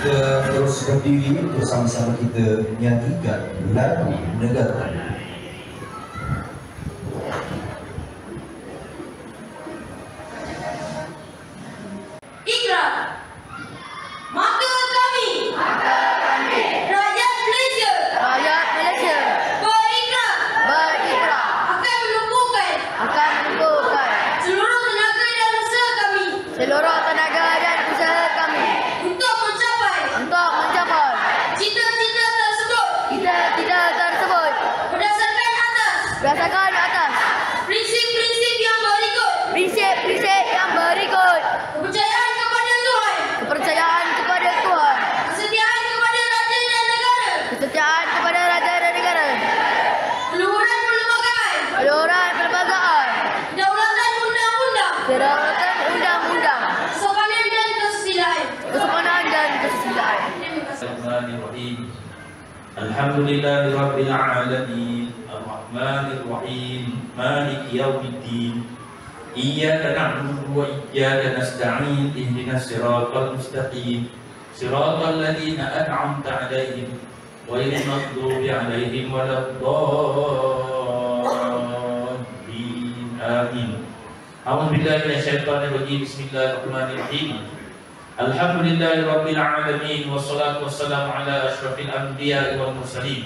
Kita terus berdiri bersama-sama kita menyanyikan lagu negara. Seluruh tenaga dan usaha kami untuk mencapai cita-cita tersebut berdasarkan atas prinsip-prinsip yang berikut: kepercayaan kepada Tuhan, kesetiaan kepada raja dan negara, keluhuran perlembagaan, kedaulatan undang-undang, kesopanan dan kesusilaan. Alhamdulillahirabbil alamin, arrahmanir rahim, maliki yaumiddin. Iyyaka na'budu wa iyyaka nasta'in. Ihdinas siratal mustaqim, siratal ladzina an'amta 'alaihim ghairil maghdubi 'alaihim waladdallin. Amin. A'udzu billahi minasyaitonir rajim. Bismillahirrahmanirrahim. Alhamdulillahirabbil alamin, wassalatu wassalamu ala asyrafil anbiya'i wal mursalin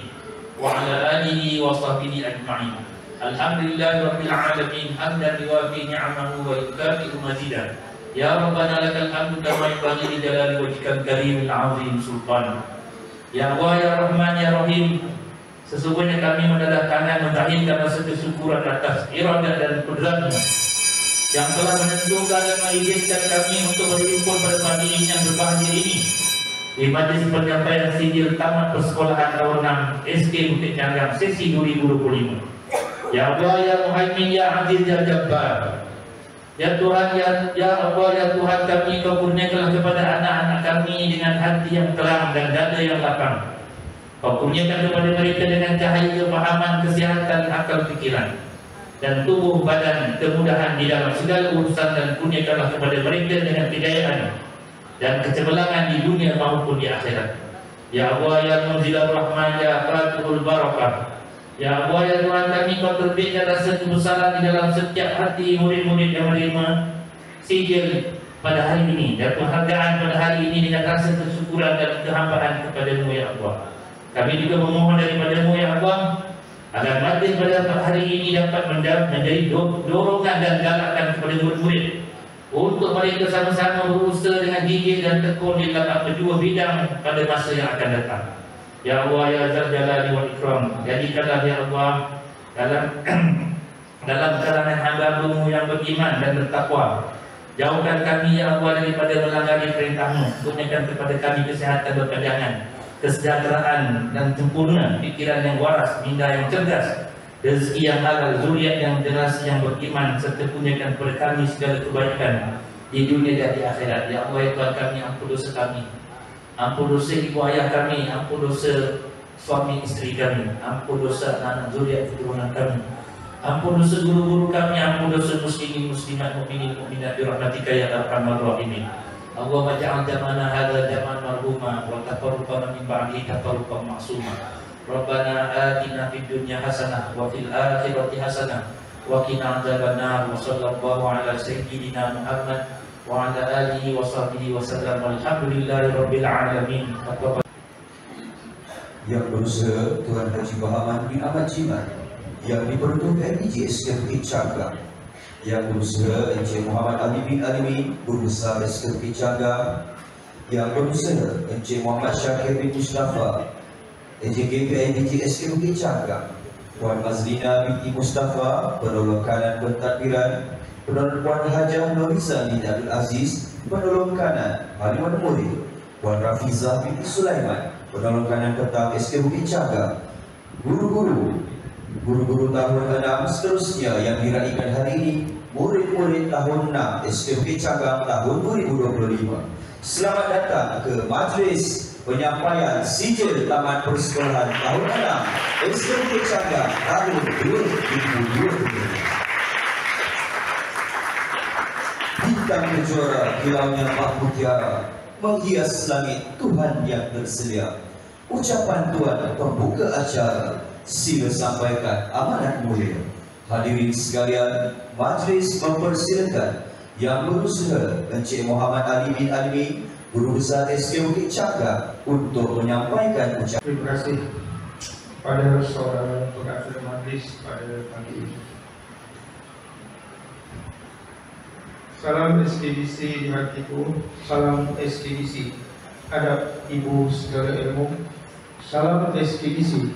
wa ala alihi wa sahbihi ajma'in. Alhamdulillahirabbil alamin, hamdan yuwafi ni'amahu wa yukafi'u mazidah. Ya Rabbana lakal hamdu kama yanbaghi li jalali wajhikal karimil 'azim sultan. Ya Allah, ya Rahman, ya Rahim, sesungguhnya kami mendatangkan mentahirkan rasa kesyukuran atas iradah dan kudratmu yang telah menentukan dan mengizinkan kami untuk berkumpul pada pagi yang berbahagia ini di majlis penyampaian sijil tamat persekolahan tahun 6 SD Bukit Canggang sesi 2025. Ya Allah, ya Muhaimin, ya Aziz, ya Jabbar, ya Tuhan, ya Allah, ya Tuhan kami, Kau kurniakanlah kepada anak-anak kami dengan hati yang terang dan dada yang lapang. Kau kurniakan kepada mereka dengan cahaya kefahaman, kesihatan, akal pikiran dan tubuh badan, kemudahan di dalam segala urusan, dan kurniakanlah kepada mereka dengan kejayaan dan kecemerlangan di dunia maupun di akhirat. Ya Allah, ya Munzilur Rahman, ya Fatihul Barakah, ya Allah, ya Tuhan kami, Kau terbitkan rasa kebesaran di dalam setiap hati murid-murid yang menerima sijil pada hari ini dan penghargaan pada hari ini dengan rasa kesyukuran dan kehambaan kepada-Mu, ya Allah. Kami juga memohon daripada-Mu, ya Allah, agar majlis pada hari ini dapat menjadi dorongan dan galakan kepada murid-murid untuk mereka sama-sama berusaha dengan gigih dan tekun di dalam kedua bidang pada masa yang akan datang. Ya Allah, ya Zal Jalali wal Ikram, jadikanlah, ya Allah, dalam kalangan hamba-Mu yang beriman dan bertakwa. Jauhkan kami, ya Allah, daripada melanggar perintah-Mu. Kurniakan kepada kami kesehatan berkepanjangan, kesejahteraan dan sempurna, pikiran yang waras, minda yang cerdas, rezeki yang halal, zuriat yang generasi yang beriman, serta kurniakan kepada kami segala kebaikan di dunia dan di akhirat. Ya Allah, ya Tuhan kami, ampun dosa kami, ampun dosa ibu ayah kami, ampun dosa suami isteri kami, ampun dosa anak zuriat keturunan kami, ampun dosa guru-guru kami, ampun dosa muslimin muslimat mukminin mukminat bi rahmatika ya arhamar rahimin. Allahumma ja'al jamana hadza jaman marhuma wa tafarruqana min ba'dihi tafarruqan ma'suma. Rabbana atina fid dunya hasanah wa fil akhirati hasanah wa qina adzabannar. Wa sallallahu ala sayyidina Muhammad wa ala alihi wa sahbihi wa sallam. Alhamdulillahirabbil alamin. Yang berusaha Tuan Haji Bahaman bin Ahmad Jimat, yang diperuntukkan PGSK Bukit Canggang. Yang berusaha Encik Muhammad Ali bin Alimi, Guru Besar SK Bukit Canggang. Yang berusaha Encik Muhammad Syakir bin Mustafa, EJGPI PGSK Bukit Canggang. Puan Mazlina binti Mustafa, penolong kanan pentadbiran. Puan Hajah Nurisa binti Abdul Aziz, penolong kanan Halimah Murid. Puan Rafizah binti Sulaiman, penolong kanan petang SK Bukit Canggang. Guru-guru tahun 6 seterusnya yang diraihkan hari ini, murid-murid tahun 6 SK Bukit Canggang tahun 2025. Selamat datang ke majlis penyampaian sijil tamat persekolahan tahun 6 SK Bukit Canggang tahun 2025. Bintang kejuara kilaunya Pak Mutiara menghias langit Tuhan yang tersedia. Ucapan Tuan pembuka acara, sila sampaikan amanat mulia. Hadirin sekalian, majlis mempersilakan Yang Berusaha Encik Muhammad Ali bin Alimi, Guru Besar SK Bukit Cakra untuk menyampaikan ucapan. Terima kasih pada saudara pengacara majlis pada pagi ini. Salam SKBC di hatiku, salam SKBC, adab ibu segala ilmu, salam SKBC,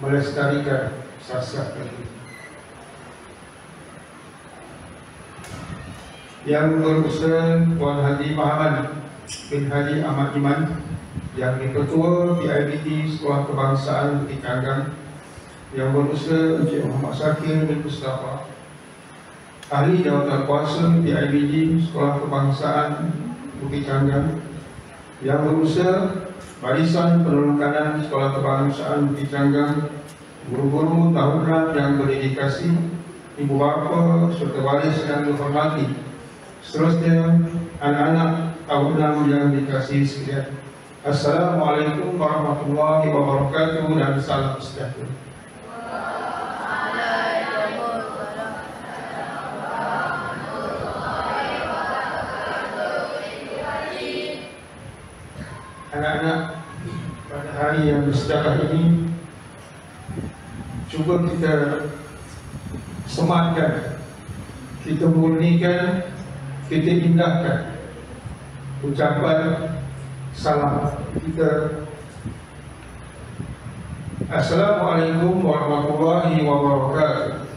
melestarikan sastra negeri. Yang Berusaha Tuan Haji Muhammad bin Haji Ahmad Iman, yang Ketua PIBT Sekolah Kebangsaan Bukit Canggang, Yang Berusaha Encik Muhammad Syakir bin Mustafa, Ahli Jawatan Kuasa PIBT Sekolah Kebangsaan Bukit Canggang, Yang Berusaha Barisan Penolong Sekolah Kebangsaan Bukit Canggang, guru-guru tahun 6 yang berdedikasi, ibu bapa serta waris yang dihormati, seterusnya anak-anak tahun 6 yang dikasihi sekalian. Assalamualaikum warahmatullahi wabarakatuh dan salam sejahtera. Anak-anak, pada hari yang bersejarah ini, cuba kita sematkan, kita murnikan, kita indahkan ucapan salam kita. Assalamualaikum warahmatullahi wabarakatuh.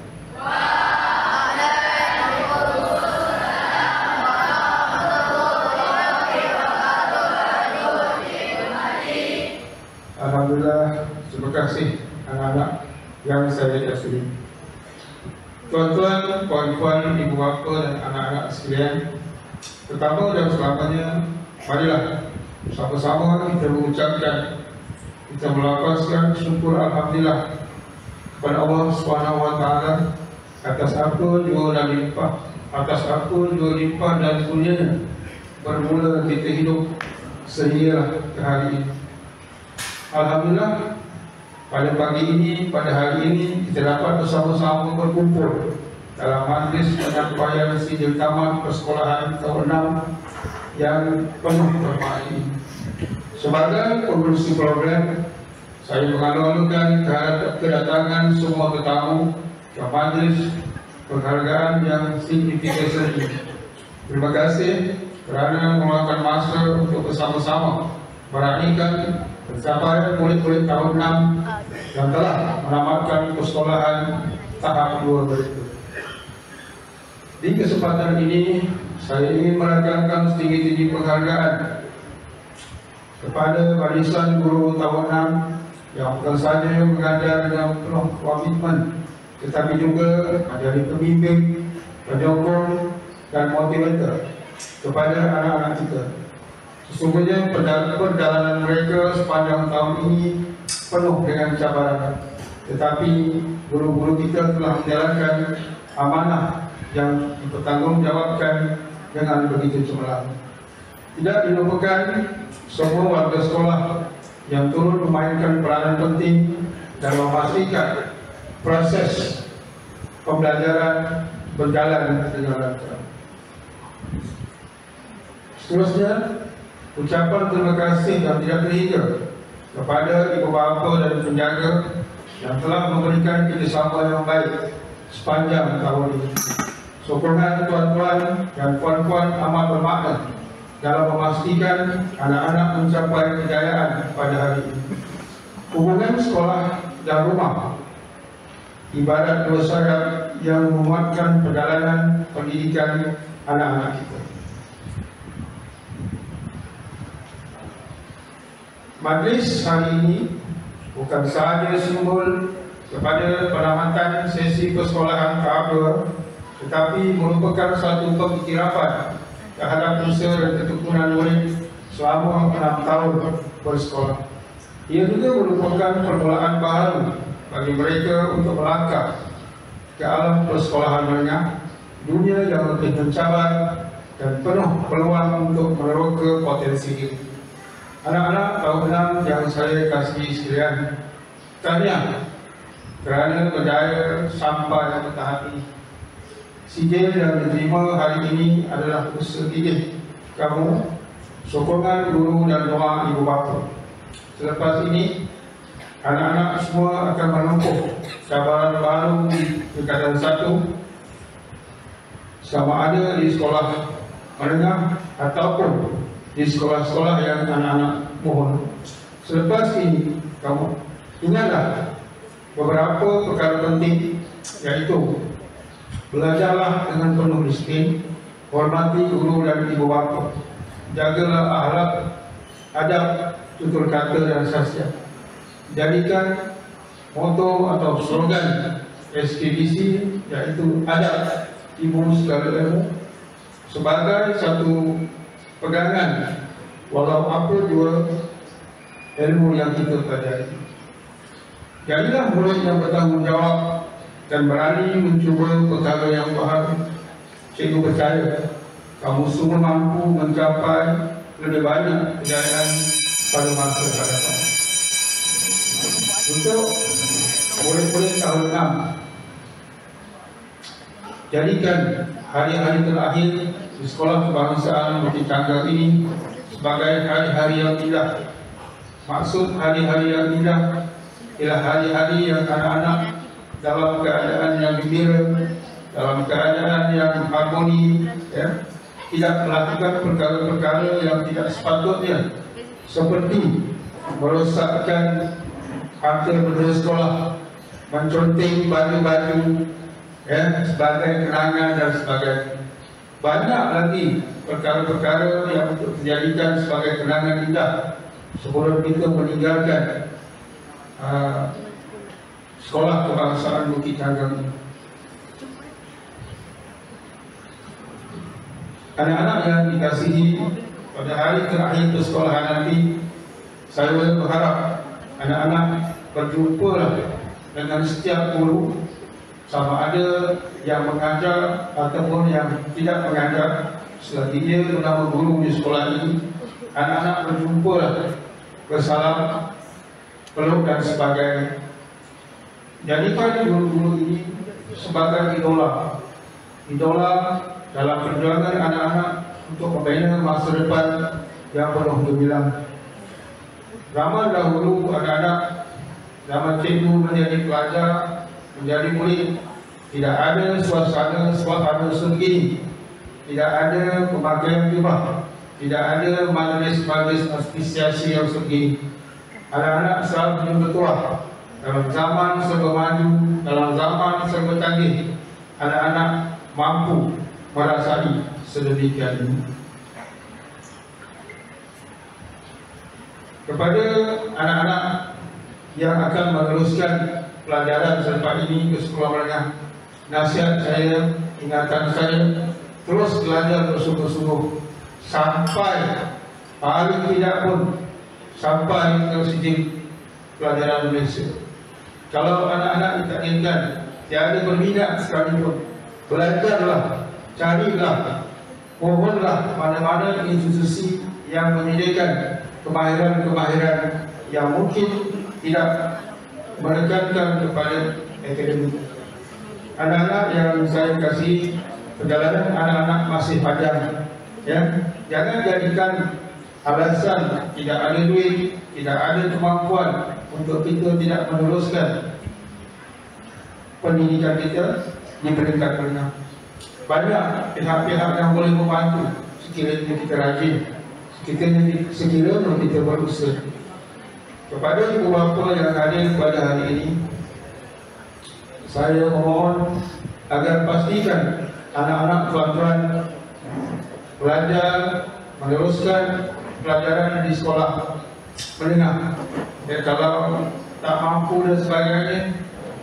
Alhamdulillah, terima kasih anak-anak yang saya kasihi. Tuan-tuan, puan-puan, ibu bapa dan anak-anak sekalian, pertama dan selamanya, marilah sama-sama kita mengucapkan, kita melafazkan syukur alhamdulillah kepada Allah SWT atas apa jua dan limpah, atas apa jua limpah dan kurnianya bermula kita hidup sehingga ke hari ini. Alhamdulillah, pada pagi ini, pada hari ini kita dapat bersama-sama berkumpul dalam majlis penyampaian sidang tamat persekolahan tahun 6 yang penuh bermakna ini. Sebagai pengurusi program, saya mengalu-alukan kedatangan semua tetamu ke majlis penghargaan yang signifikan ini. Terima kasih kerana meluangkan masa untuk bersama-sama meraihkan pencapaian murid-murid tahun 6 yang telah menamatkan persekolahan tahap 2 berikut. Di kesempatan ini, saya ingin merakamkan setinggi-tinggi penghargaan kepada barisan guru tahun 6 yang bukan saja mengajar dengan penuh komitmen, tetapi juga menjadi pembimbing, penyokong dan motivator kepada anak-anak kita. Sesungguhnya perjalanan mereka sepanjang tahun ini penuh dengan cabaran, tetapi guru-guru kita telah menjalankan amanah yang dipertanggungjawabkan dengan begitu cemerlang. Tidak dilupakan semua warga sekolah yang turut memainkan peranan penting dalam memastikan proses pembelajaran berjalan dengan lancar. Seterusnya, ucapan terima kasih dan tidak terhingga kepada ibu bapa dan penjaga yang telah memberikan kerjasama yang baik sepanjang tahun ini. Sokongan tuan-tuan dan puan-puan amat bermakna dalam memastikan anak-anak mencapai kejayaan pada hari ini. Hubungan sekolah dan rumah ibarat dua sayap yang memuatkan perjalanan pendidikan anak-anak kita. Majlis hari ini bukan sahaja simbol kepada penamatan sesi persekolahan tahap 2, tetapi merupakan satu pengiktirafan terhadap usaha dan ketekunan murid selama 6 tahun bersekolah. Ia juga merupakan permulaan baru bagi mereka untuk melangkah ke alam persekolahan menengah, dunia yang lebih mencabar, dan penuh peluang untuk meneroka potensi diri. Anak-anak kaum yang saya kasihi sekalian, tahniah kerana berjaya sampai ke tahap ini. Sijil yang diterima hari ini adalah usaha didik kamu, sokongan guru dan doa ibu bapa. Selepas ini, anak-anak semua akan menempuh cabaran baru di tingkatan 1, sama ada di sekolah menengah ataupun di sekolah-sekolah yang anak-anak mohon. Selepas ini, kamu ingatlah beberapa perkara penting, yaitu belajarlah dengan penuh disiplin, hormati guru dan ibu bapa, jagalah akhlak, adab, tutur kata dan sastra. Jadikan moto atau slogan SKBC, yaitu adab ibu segala ilmu, sebagai satu pegangan walau apa jua ilmu yang kita pelajari. Jadilah murid yang bertanggungjawab dan berani mencuba perkara yang baru. Cikgu percaya kamu semua mampu mencapai lebih banyak kejayaan pada masa hadapan. Untuk murid-murid tahun 6, jadikan hari-hari terakhir di Sekolah Kebangsaan Bukit Canggar ini sebagai hari-hari yang indah. Maksud hari-hari yang indah ialah hari-hari yang anak-anak dalam keadaan yang gembira, dalam keadaan yang harmoni, ya, tidak melakukan perkara-perkara yang tidak sepatutnya, seperti merosakkan harta benda sekolah, menconteng baju-baju, ya, sebagai kenangan dan sebagainya. Banyak lagi perkara-perkara yang untuk dijadikan sebagai kenangan indah sebelum kita meninggalkan Sekolah Kebangsaan Bukit Canggar ini. Anak-anak yang dikasihi, pada hari terakhir persekolahan nanti, saya berharap anak-anak berjumpalah dengan setiap guru, sama ada yang mengajar ataupun yang tidak mengajar, selagi dia bernama guru di sekolah ini. Anak-anak berjumpalah, bersalam, peluk dan sebagainya. Jadikan guru-guru ini sebagai idola dalam perjuangan anak-anak untuk membina masa depan yang penuh gemilang. Zaman dahulu anak-anak, zaman cikgu menjadi pelajar, menjadi murid, tidak ada suasana sebegini, tidak ada pemakaian jubah, tidak ada majlis-majlis apresiasi yang sebegini. Anak-anak selalu punya bertuah dalam zaman serba maju, dalam zaman serba canggih. Anak-anak mampu merasai sedemikian ini. Kepada anak-anak yang akan meneruskan pelajaran selepas ini ke sekolah menengah, nasihat saya, ingatan saya, terus belajar bersungguh-sungguh sampai paling tidak pun sampai ke sijil pelajaran Malaysia. Kalau anak-anak ditakdirkan tiada berminat sekalipun, belajarlah, carilah, mohonlah mana-mana institusi yang menyediakan kemahiran-kemahiran yang mungkin tidak menekankan kepada akademik. Anak-anak yang saya kasih, perjalanan anak-anak masih panjang, ya. Jangan jadikan alasan tidak ada duit, tidak ada kemampuan untuk kita tidak meneruskan pendidikan kita di peringkat menengah. Banyak pihak-pihak yang boleh membantu sekiranya kita rajin, sekiranya kita berusaha. Kepada ibu bapa yang hadir pada hari ini, saya memohon agar pastikan anak-anak tuan-tuan belajar meneruskan pelajaran di sekolah menengah. Ya, kalau tak mampu dan sebagainya,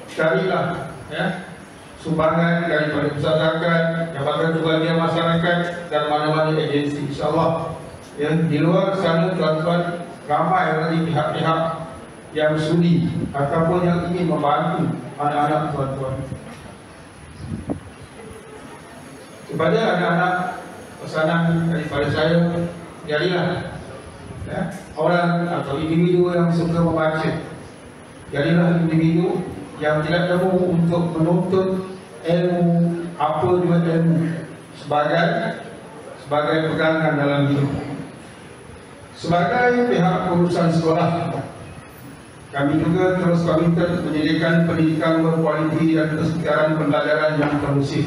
carilah, ya, sumbangan daripada pusat zakat, jabatan sebagian masyarakat dan mana-mana agensi. InsyaAllah, ya, di luar sana tuan-tuan ramai lagi pihak-pihak yang sudi ataupun yang ingin membantu anak-anak tuan-tuan. Kepada anak-anak pesanan daripada saya, jadilah orang atau individu yang suka membaca. Jadilah individu yang tidak mahu untuk menuntut ilmu, apa juga ilmu sebagai pegangan dalam hidup. Sebagai pihak urusan sekolah, kami juga terus komited menyediakan pendidikan berkualiti dan kesedaran pembelajaran yang kondusif.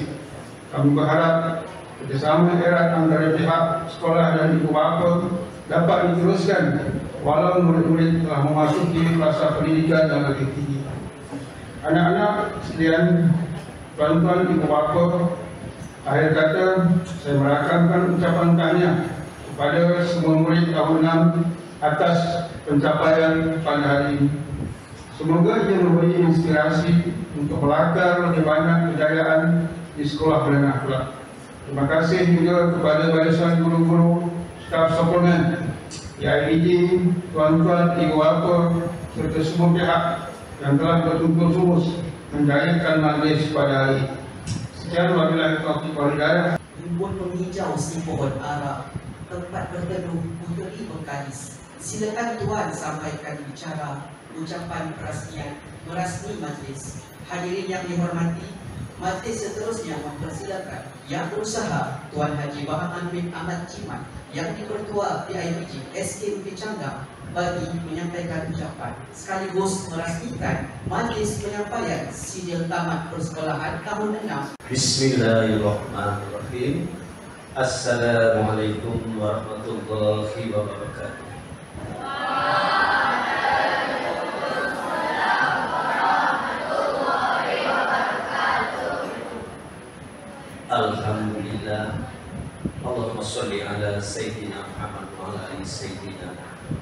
Kami berharap kerjasama erat antara pihak sekolah dan ibu bapa dapat diteruskan walau murid-murid telah memasuki kelas pendidikan yang lebih tinggi. Anak-anak sekalian, tuan-tuan ibu bapa, akhir kata saya merakamkan ucapan tahniah kepada semua murid tahun 6 atas pencapaian pada hari ini. Semoga ia memberi inspirasi untuk melakar lebih banyak kejayaan di sekolah menengah kelak. Terima kasih juga kepada barisan guru-guru, staf sokongan, IIDJ, tuan-tuan ibu bapa serta semua pihak yang telah bertumpul-tumpul menjayakan majlis pada hari ini. Sekian wabillahi taufiq wal hidayah. Rimbun menghijau si pohon ara, tempat berteduh puteri berkadis. Silakan tuan sampaikan bicara, ucapan perasmian, merasmi majlis. Hadirin yang dihormati, majlis seterusnya mempersilakan yang berusaha Tuan Haji Bahaman bin Ahmad Cimat yang dipertua PIBG SK Bukit Canggah bagi menyampaikan ucapan sekaligus merasmikan majlis penyampaian sidil tamat persekolahan tahun 6. Bismillahirrahmanirrahim. Assalamualaikum warahmatullahi wabarakatuh. Alhamdulillah. Allahumma salli ala Sayyidina Muhammad wa ala ali Sayyidina Muhammad.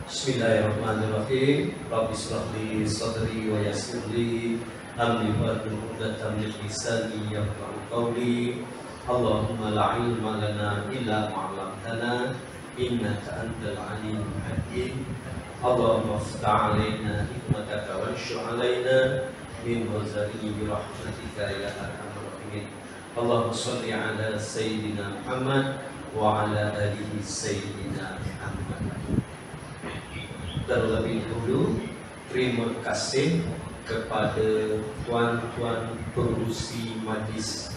Bismillahirrahmanirrahim. Rabbi shrah li sadri wa yassir li amri wahlul 'uqdatam min lisani yafqahu qawli. Allahumma la ilma lana illa ma 'allamtana innaka antal alimul hakim. Allahumma iftah 'alaina hikmataka wanshur 'alaina min wazari bi rahmatika ya arhamar rahimin. Allahumma shalli ala Sayyidina Muhammad wa ala alihi Sayyidina Muhammad. Terlebih dahulu terima kasih kepada tuan-tuan pengurusi majlis.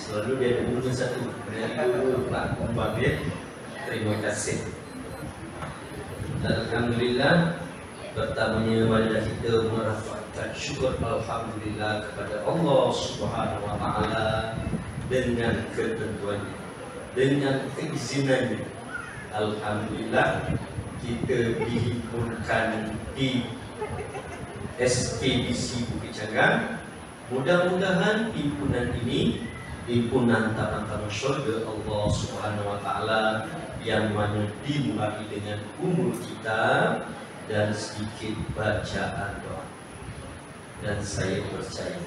Selalu dia ada nombor satu, dari dulu Pak Kumbang dia. Terima kasih. Alhamdulillah, pertamanya marilah kita merafakkan syukur alhamdulillah kepada Allah Subhanahu wa taala dengan ketentuannya, dengan keizinannya. Alhamdulillah kita dihimpunkan di SKBC Bukit Canggah. Mudah-mudahan himpunan ini himpunan taman-taman syurga Allah Subhanahu wa taala yang mana dimulai dengan umur kita dan sedikit bacaan doa. Dan saya percaya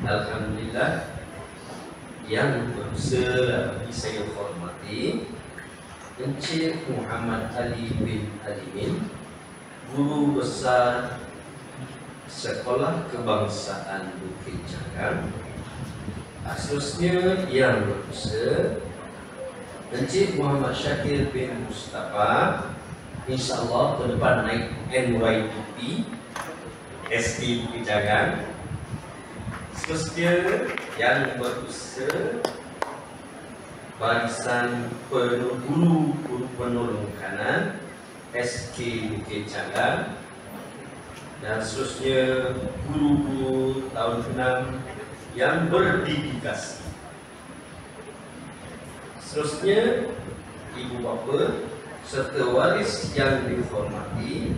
alhamdulillah yang berusaha bagi saya hormati Encik Muhammad Ali bin Alimin, Guru Besar Sekolah Kebangsaan Bukit Canggah. Seterusnya yang berusaha Encik Muhammad Syakir bin Mustafa, InsyaAllah ke depan naik NYPP ST Bukit Canggah. Seterusnya yang berusaha barisan guru penolong kanan SK Bukit Canggah. Dan seterusnya guru-guru tahun 6 yang berdedikasi. Seterusnya ibu bapa serta waris yang dihormati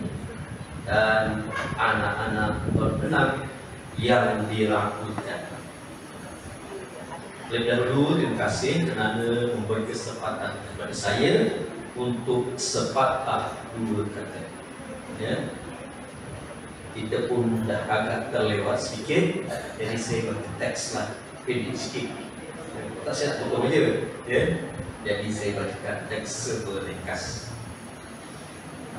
dan anak-anak berkenan yang dirahmati. Lebih dahulu terima kasih kerana memberi kesempatan kepada saya untuk sepatah dua kata. Ya. Kita pun dah agak terlewat sedikit, jadi saya bagi tekslah pendek sikit. Tak saya nak potong je, ya. Jadi saya bacakan teks seberingkas.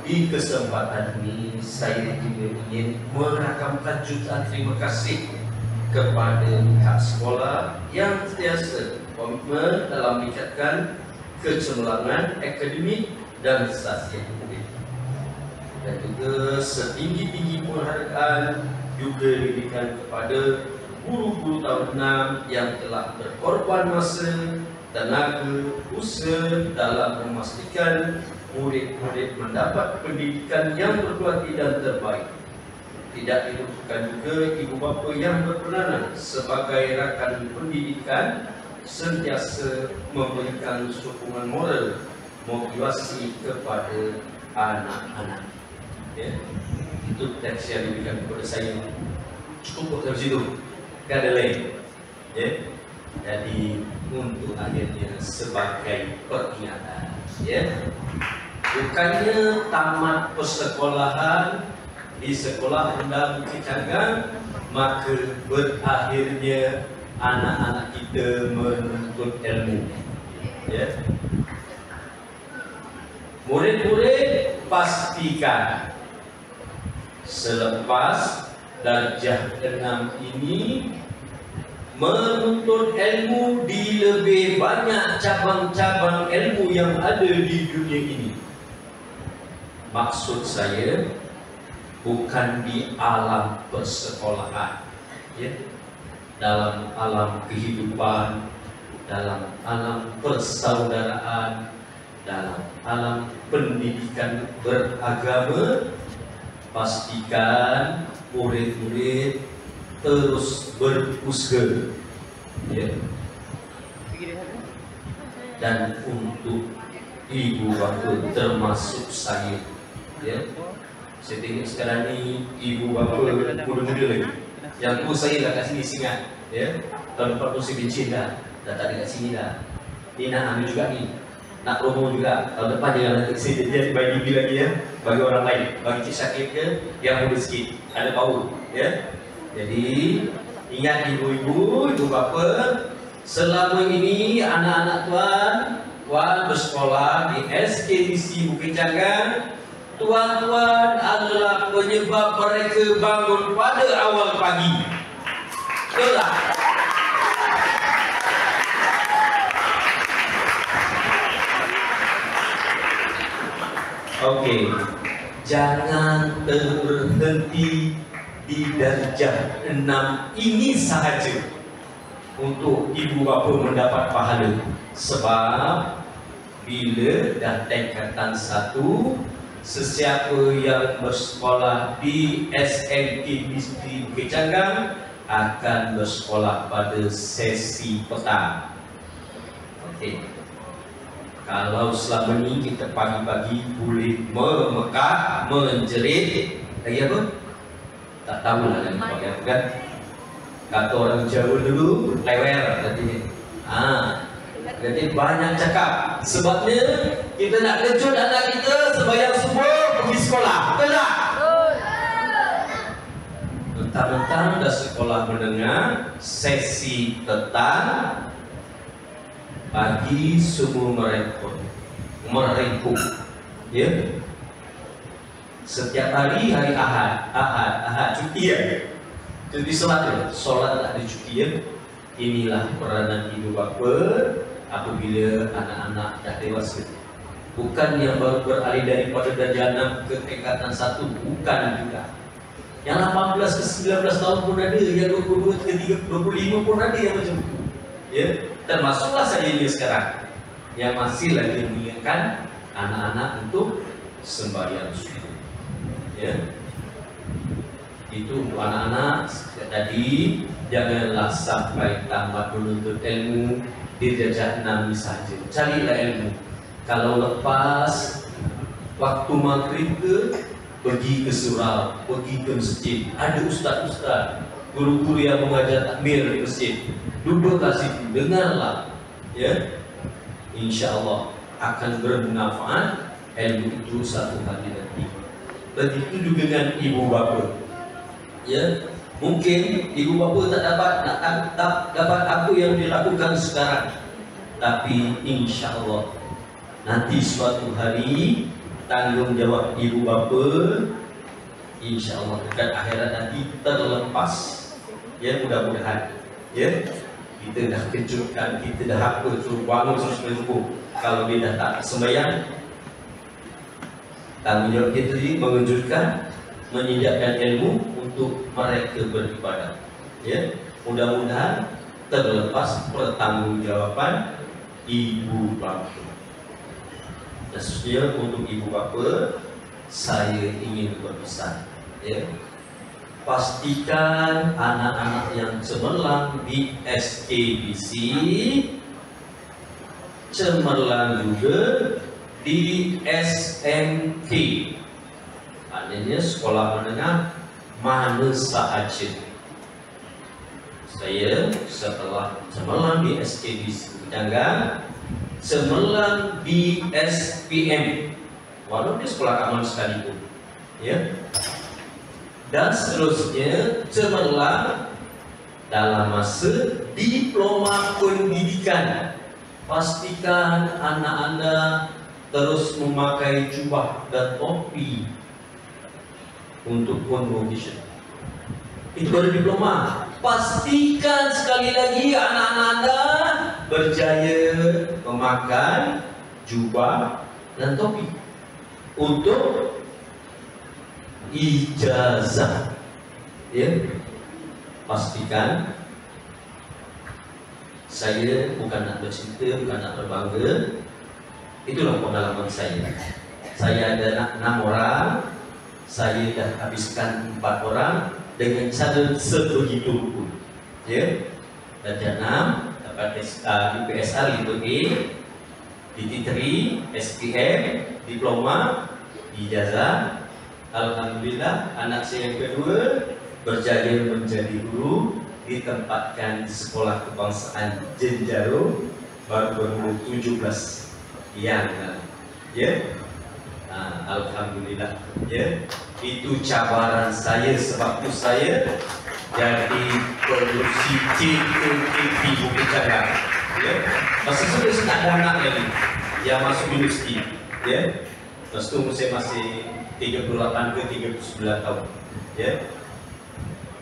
Di kesempatan ini saya juga ingin merakamkan jutaan terima kasih kepada pihak sekolah yang sentiasa komitmen dalam meningkatkan kecemerlangan akademik dan stasiun murid. Dan juga setinggi-tinggi penghargaan juga diberikan kepada guru-guru tahun 6 yang telah berkorban masa, tenaga, usaha dalam memastikan murid-murid mendapat pendidikan yang berkualiti dan terbaik. Tidak dilupakan juga ibu bapa yang berperanan sebagai rakan pendidikan sentiasa memberikan sokongan moral, motivasi kepada anak-anak. Ya, itu teks yang diberikan kepada saya. Cukup dari situ, tidak ada lain. Ya, jadi untuk akhirnya sebagai peringatan. Ya, bukannya tamat persekolahan di sekolah rendah Bukit Canggang maka berakhirnya anak-anak kita menuntut ilmu. Ya, murid-murid pastikan selepas darjah 6 ini menuntut ilmu di lebih banyak cabang-cabang ilmu yang ada di dunia ini. Maksud saya bukan di alam persekolahan, ya, dalam alam kehidupan, dalam alam persaudaraan, dalam alam pendidikan beragama. Pastikan murid-murid terus berusaha, ya. Dan untuk ibu bapa termasuk saya, ya. Saya tengok sekarang ni ibu bapa muda-muda lagi. Yang tu saya dah kat sini singat, ya. Tahun depan pun saya bencin dah tak ada kat sini dah. Ni nak ambil juga ni, nak promo juga. Tahun depan jangan nanti saya jadi bagi lebih lagi, ya, bagi orang lain, bagi Cik Syakir ke yang muda sikit, ada power, ya. Jadi ingat ibu-ibu, ibu bapa, selama ini anak-anak tuan bersekolah di SKDC Bukit Canggang, tuan-tuan adalah penyebab mereka bangun pada awal pagi. Betul tak? Okey, jangan berhenti di darjah 6 ini sahaja untuk ibu bapa mendapat pahala. Sebab bila dah tingkatan 1, sesiapa yang bersekolah di SMK Distrik Bukit Canggang akan bersekolah pada sesi petang. Okey. Kalau selama ni kita pagi-pagi boleh memekak, menjerit, lagi apa? Tak tahu lah lagi pakai apa kan? Kata orang Jawa dulu, lewer katanya. Jadi banyak cakap. Sebabnya kita nak kejut anak kita sembahyang subuh pergi sekolah. Betul tak? Mentang-mentang dah sekolah menengah, sesi petang, pagi semua merengkuh, ya. Setiap hari Ahad cuti, ya. Cuti solat tak ada cuti, ya. Inilah peranan ibu bapa apabila anak-anak dah dewasa. Bukan yang baru beralih daripada darjah 6 ke tingkatan 1, bukan juga. Yang 18 ke 19 tahun pun ada, yang 22 ke 25 pun ada yang macam itu, ya. Termasuklah saya ini sekarang yang masih lagi mengingatkan anak-anak untuk sembahyang subuh, ya. Itu untuk anak-anak. Tadi janganlah sampai tamat menuntut ilmu di darjah 6 saja. Carilah ilmu. Kalau lepas waktu maghrib ke, pergi ke surau, pergi ke masjid. Ada ustaz-ustaz, guru-guru yang mengajar takmir di masjid. Duduklah situ, dengarlah, ya. InsyaAllah akan bermanfaat ilmu itu satu hari nanti. Begitu juga dengan ibu bapa, ya. Mungkin ibu bapa tak dapat apa yang dilakukan sekarang, tapi InsyaAllah nanti suatu hari tanggungjawab ibu bapa InsyaAllah dekat akhirat nanti terlepas Ya, mudah-mudahan ya kita dah kejutkan, kita dah apa, suruh bangun subuh. Kalau dia dah tak sembahyang, tanggungjawab kita ini mengejutkan, menyediakan ilmu untuk mereka beribadah. Ya, mudah-mudahan terlepas pertanggungjawaban ibu bapa. Khususnya untuk ibu bapa, saya ingin berpesan, ya, pastikan anak-anak yang cemerlang di SKBC, cemerlang juga di SMK, maknanya sekolah menengah mana sahaja. Saya setelah cemerlang di SKBC Pecanggang, cemerlang di SPM, walaupun di sekolah aman sekalipun, ya, dan seterusnya cemerlang dalam masa diploma pendidikan. Pastikan anak anda terus memakai jubah dan topi untuk convocation. Itu baru diploma. Pastikan sekali lagi anak-anak anda berjaya memakai jubah dan topi untuk ijazah. Ya, pastikan. Saya bukan nak bercerita, bukan nak berbangga. Itulah pengalaman saya. Saya ada 6 orang, saya dah habiskan 4 orang dengan cara sebegitu pun. Ya, darjah 6 dapat IPSR itu A, DT3, SPM, diploma, ijazah. Alhamdulillah, anak saya yang kedua berjaya menjadi guru, ditempatkan di sekolah kebangsaan Jenjaro baru berumur 17 yang ya. Alhamdulillah, ya, itu cabaran saya, sebab itu saya jadi produksi CTTV Bukit Jalan. Ya, masa itu saya tak ada anak lagi yang masuk universiti, ya. Masa itu saya masih 38 ke 39 tahun, ya.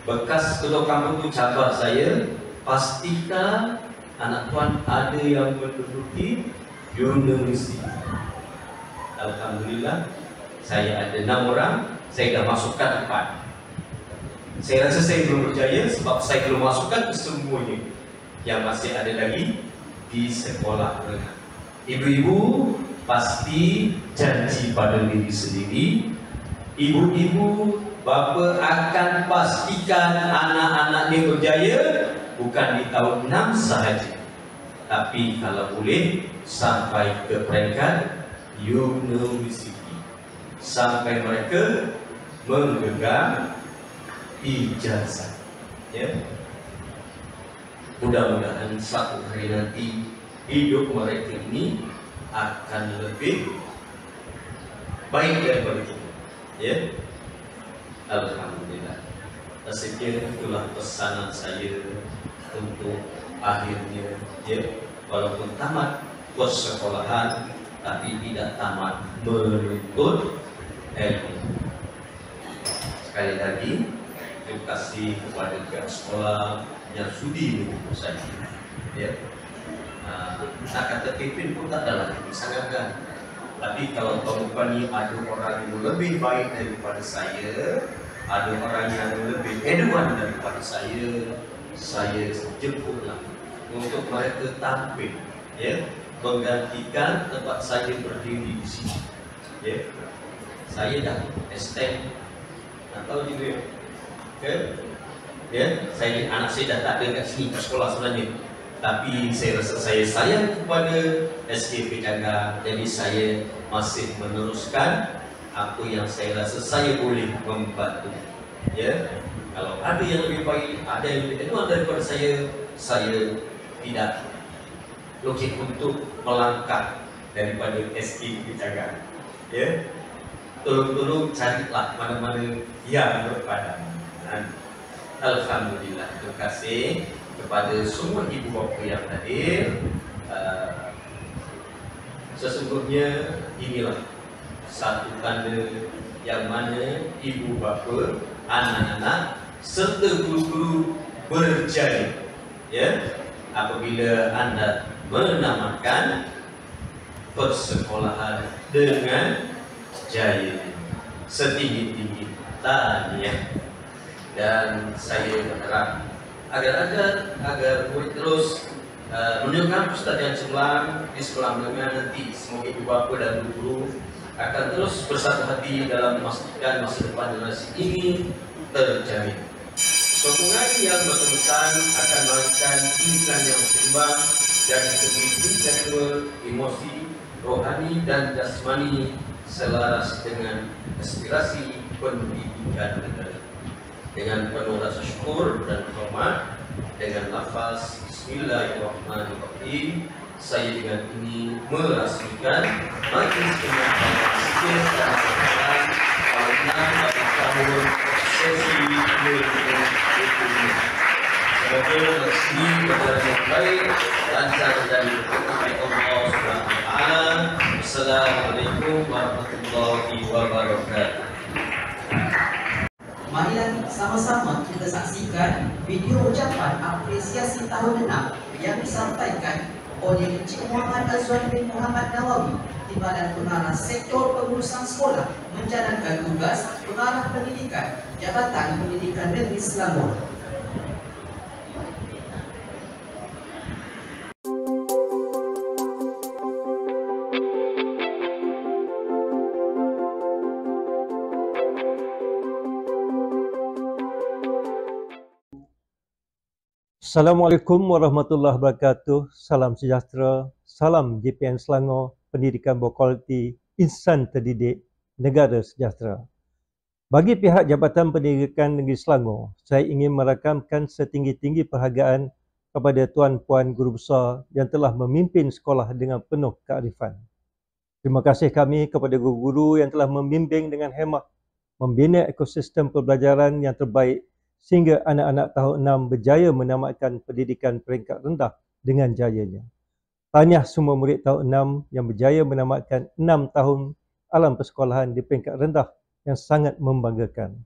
Bekas ketua kampung itu cabar saya, pastikan anak tuan ada yang menduduki universiti. Alhamdulillah, saya ada 6 orang, saya dah masukkan 4. Saya rasa saya belum berjaya sebab saya belum masukkan ke semuanya yang masih ada lagi di sekolah menengah. Ibu-ibu pasti janji pada diri sendiri, ibu-ibu bapa akan pastikan anak-anaknya berjaya bukan di tahun 6 sahaja, tapi kalau boleh sampai ke peringkat universiti, sampai mereka menggenggam ijazah. Ya, mudah-mudahan suatu hari nanti hidup mereka ini akan lebih baik daripada kita. Ya, alhamdulillah. Saya kira itulah pesanan saya untuk akhirnya, ya, walaupun tamat persekolahan tapi tidak tamat menuntut ilmu. Sekali lagi terima kasih kepada pihak sekolah yang sudi mendukung saya. Ya, nak kata kepin pun tak adalah sangatkan. Tapi kalau tahun ini ada orang yang lebih baik daripada saya, ada orang yang lebih eduan daripada saya jemputlah untuk mereka tampil, ya, menggantikan tempat saya berdiri di sini. Ya, saya dah extend atau juga, ya, anak saya dah tak ada kat sini kat sekolah sebenarnya. Tapi saya rasa saya sayang kepada SKP Jaga, jadi saya masih meneruskan apa yang saya rasa saya boleh membantu. Ya, kalau ada yang lebih baik, ada yang lebih enak daripada saya tidak logik untuk melangkah daripada SKP Jaga. Ya, tolong carilah mana-mana yang berpadan. Alhamdulillah, terima kasih kepada semua ibu bapa yang hadir. Sesungguhnya inilah satu tanda yang mana ibu bapa, anak-anak serta guru-guru berjaya. Ya, apabila anda menamakan persekolahan dengan jaya setinggi-tinggi tahniah. Dan saya berharap agar murid terus menunjukkan persatuan cemerlang di sekolah menengah nanti. Semoga ibu bapa dan guru akan terus bersatu hati dalam memastikan masa depan generasi ini terjamin. Sokongan yang bertemukan akan melahirkan pendidikan yang seimbang dan intelektual, emosi, rohani dan jasmani selaras dengan aspirasi pendidikan negara. Dengan penuh rasa syukur dan hormat, dengan lafaz Bismillahirrahmanirrahim, saya dengan ini merasmikan majlis penyampaian sikit dan saran pada tahun sesi 2020. Semoga resmi berjalan yang baik, lancar dan diberkati Allah Subhanahu wa taala. Assalamualaikum warahmatullahi wabarakatuh. Marilah sama-sama kita saksikan video ucapan apresiasi tahun 6 yang disampaikan oleh Encik Muhammad Azwan bin Muhammad Nawawi, Timbalan Pengarah Sektor Pengurusan Sekolah menjalankan tugas Pengarah Pendidikan Jabatan Pendidikan Negeri Selangor. Assalamualaikum warahmatullahi wabarakatuh. Salam sejahtera. Salam JPN Selangor, pendidikan berkualiti, insan terdidik, negara sejahtera. Bagi pihak Jabatan Pendidikan Negeri Selangor, saya ingin merakamkan setinggi-tinggi perhargaan kepada tuan-puan guru besar yang telah memimpin sekolah dengan penuh kearifan. Terima kasih kami kepada guru-guru yang telah membimbing dengan hemah, membina ekosistem pembelajaran yang terbaik sehingga anak-anak tahun 6 berjaya menamatkan pendidikan peringkat rendah dengan jayanya. Tahniah semua murid tahun 6 yang berjaya menamatkan 6 tahun alam persekolahan di peringkat rendah yang sangat membanggakan.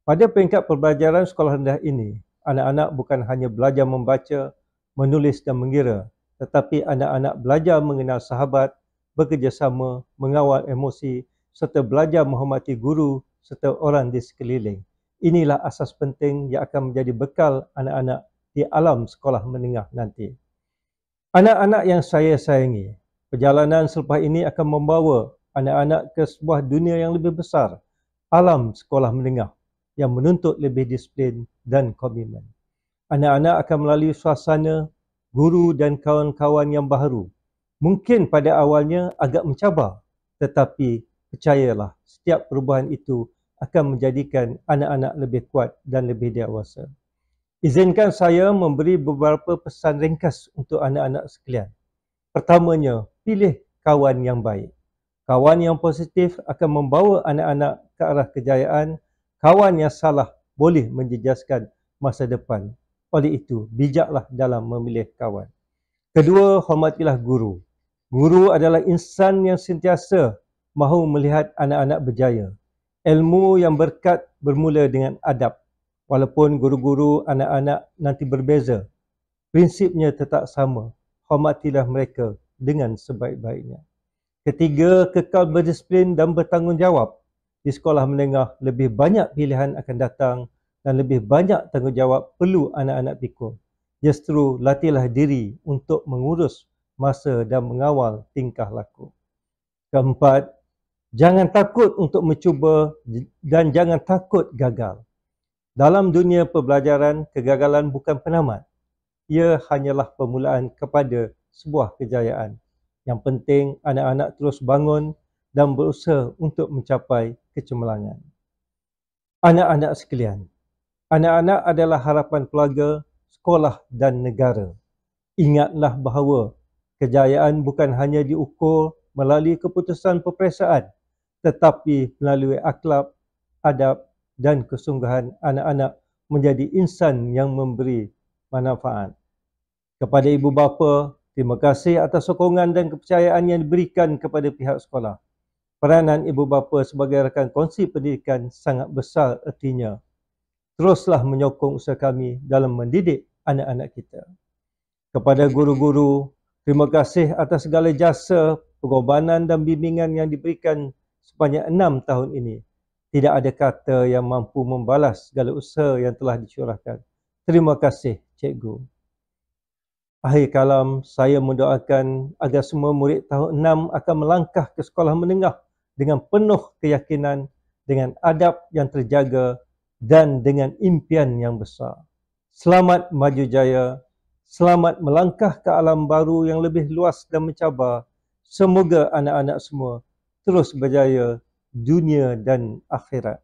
Pada peringkat pembelajaran sekolah rendah ini, anak-anak bukan hanya belajar membaca, menulis dan mengira, tetapi anak-anak belajar mengenal sahabat, bekerjasama, mengawal emosi, serta belajar menghormati guru serta orang di sekeliling. Inilah asas penting yang akan menjadi bekal anak-anak di alam sekolah menengah nanti. Anak-anak yang saya sayangi, perjalanan selepas ini akan membawa anak-anak ke sebuah dunia yang lebih besar, alam sekolah menengah yang menuntut lebih disiplin dan komitmen. Anak-anak akan melalui suasana, guru dan kawan-kawan yang baharu. Mungkin pada awalnya agak mencabar, tetapi percayalah, setiap perubahan itu akan menjadikan anak-anak lebih kuat dan lebih dewasa. Izinkan saya memberi beberapa pesan ringkas untuk anak-anak sekalian. Pertamanya, pilih kawan yang baik. Kawan yang positif akan membawa anak-anak ke arah kejayaan. Kawan yang salah boleh menjejaskan masa depan. Oleh itu, bijaklah dalam memilih kawan. Kedua, hormatilah guru. Guru adalah insan yang sentiasa mahu melihat anak-anak berjaya. Ilmu yang berkat bermula dengan adab. Walaupun guru-guru anak-anak nanti berbeza, prinsipnya tetap sama. Hormatilah mereka dengan sebaik-baiknya. Ketiga, kekal berdisiplin dan bertanggungjawab. Di sekolah menengah, lebih banyak pilihan akan datang dan lebih banyak tanggungjawab perlu anak-anak pikul. Justru latihlah diri untuk mengurus masa dan mengawal tingkah laku. Keempat, jangan takut untuk mencuba dan jangan takut gagal. Dalam dunia pembelajaran, kegagalan bukan penamat. Ia hanyalah permulaan kepada sebuah kejayaan. Yang penting, anak-anak terus bangun dan berusaha untuk mencapai kecemerlangan. Anak-anak sekalian, anak-anak adalah harapan keluarga, sekolah dan negara. Ingatlah bahawa kejayaan bukan hanya diukur melalui keputusan peperiksaan, tetapi melalui akhlak, adab dan kesungguhan anak-anak menjadi insan yang memberi manfaat. Kepada ibu bapa, terima kasih atas sokongan dan kepercayaan yang diberikan kepada pihak sekolah. Peranan ibu bapa sebagai rakan kongsi pendidikan sangat besar ertinya. teruslah menyokong usaha kami dalam mendidik anak-anak kita. Kepada guru-guru, terima kasih atas segala jasa, pengorbanan dan bimbingan yang diberikan sepanjang 6 tahun ini. Tidak ada kata yang mampu membalas segala usaha yang telah dicurahkan. Terima kasih, Cikgu. Akhir kalam, saya mendoakan agar semua murid tahun 6 akan melangkah ke sekolah menengah dengan penuh keyakinan, dengan adab yang terjaga dan dengan impian yang besar. Selamat maju jaya, selamat melangkah ke alam baru yang lebih luas dan mencabar. Semoga anak-anak semua terus berjaya dunia dan akhirat.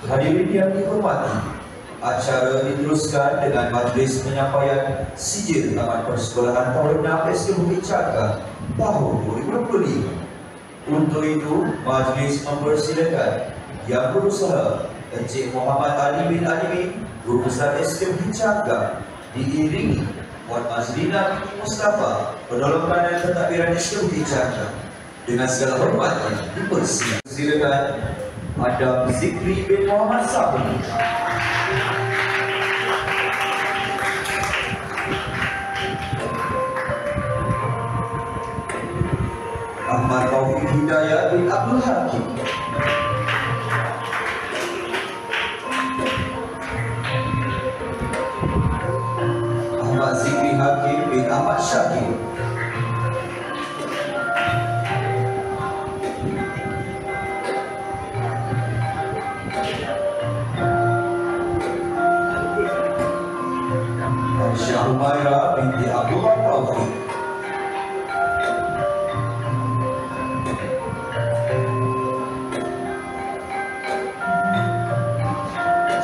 Hadirin yang dihormati, acara diteruskan dengan majlis penyampaian sijil Taman Persekolahan tahun 6 SD Bukit Cakar tahun 2025. Untuk itu, majlis mempersilakan Yang Berusaha Encik Muhammad Ali bin Alimin, Guru Besar SD Bukit Cakar, diiringi Puan Mazlina binti Mustafa, Penolong Kanan Pentadbiran SD Bukit Cakar. Dengan segala hormat dipersilakan Adam Zikri bin Muhammad Sabri. Ahmad Taufik Hidayat bin Abdul Hakim. Ahmad Zikri Hakim bin Ahmad Syakir. Aisyah Humaira binti Abdullah Taufik.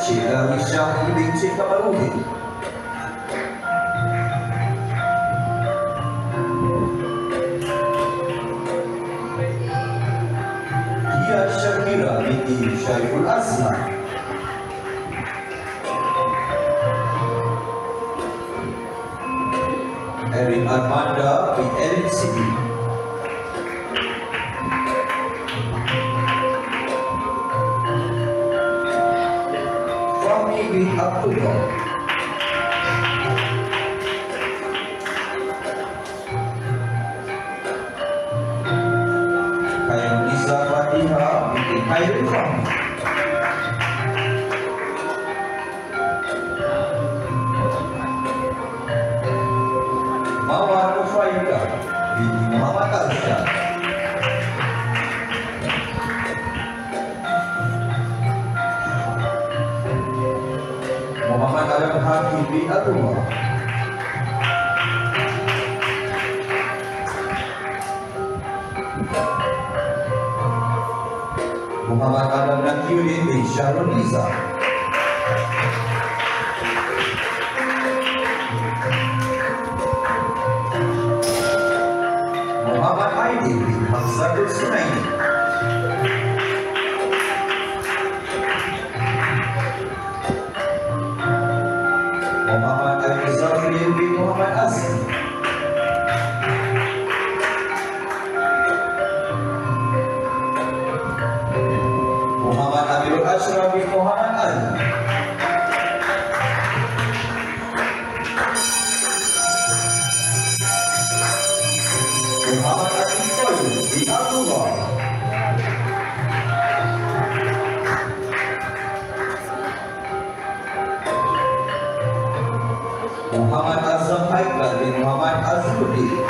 Cik Darwi Syahri bin Cik Kamaludin. Dia Syakira binti Syaiful Azhar. Erin Armanda bin Erin Sidi. Fahmi bin Abdullah. Khairul Nisa Fatihah binti Khairul Fahmi. Mawar Ufaidah binti Muhammad Arsyad. Muhammad Adam Hakim bin Abdullah. Muhammad Adam Nakiuddin bin Syahrul Liza. Muhammad Aidil bin Hamzatul Sunaini. Muhammad Ali Zafri bin Muhammad Azmi. Muhammad Amirul Ashraf bin Muhammad Ali. Muhammad Ali Koyu bin Abdullah. Muhammad Azam Haikal bin Muhammad Azruddin.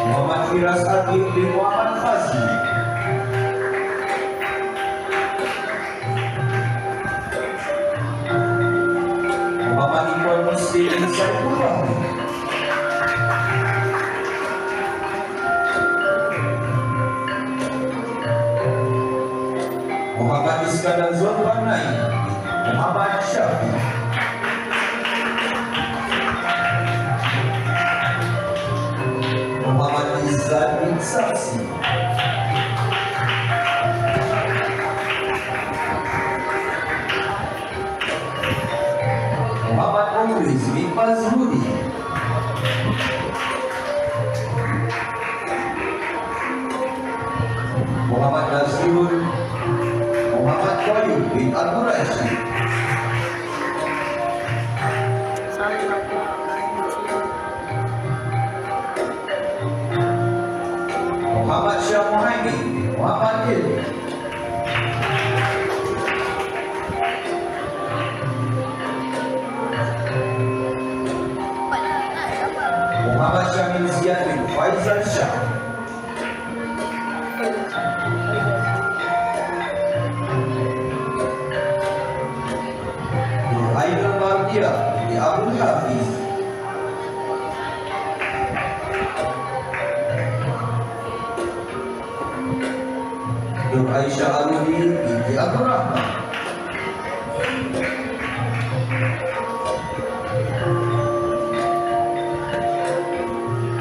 Muhammad Firas Aqib bin Muhammad Fazli. Muhammad Iqbal Muslim bin Saiful Rahmi. Muhammad Iskandar Zulkarnain, Muhammad Syafi. Muhammad Izzat bin Saksi. Abu Rashid. Muhammad Syah Muhammad bin Muhammad Dil. Muhammad Syamil Ziyad bin Faizal Shah. Nur Ainul Mardia bin Abdul Hafiz. Nur Aisyah Aludi binti Abdul Rahman.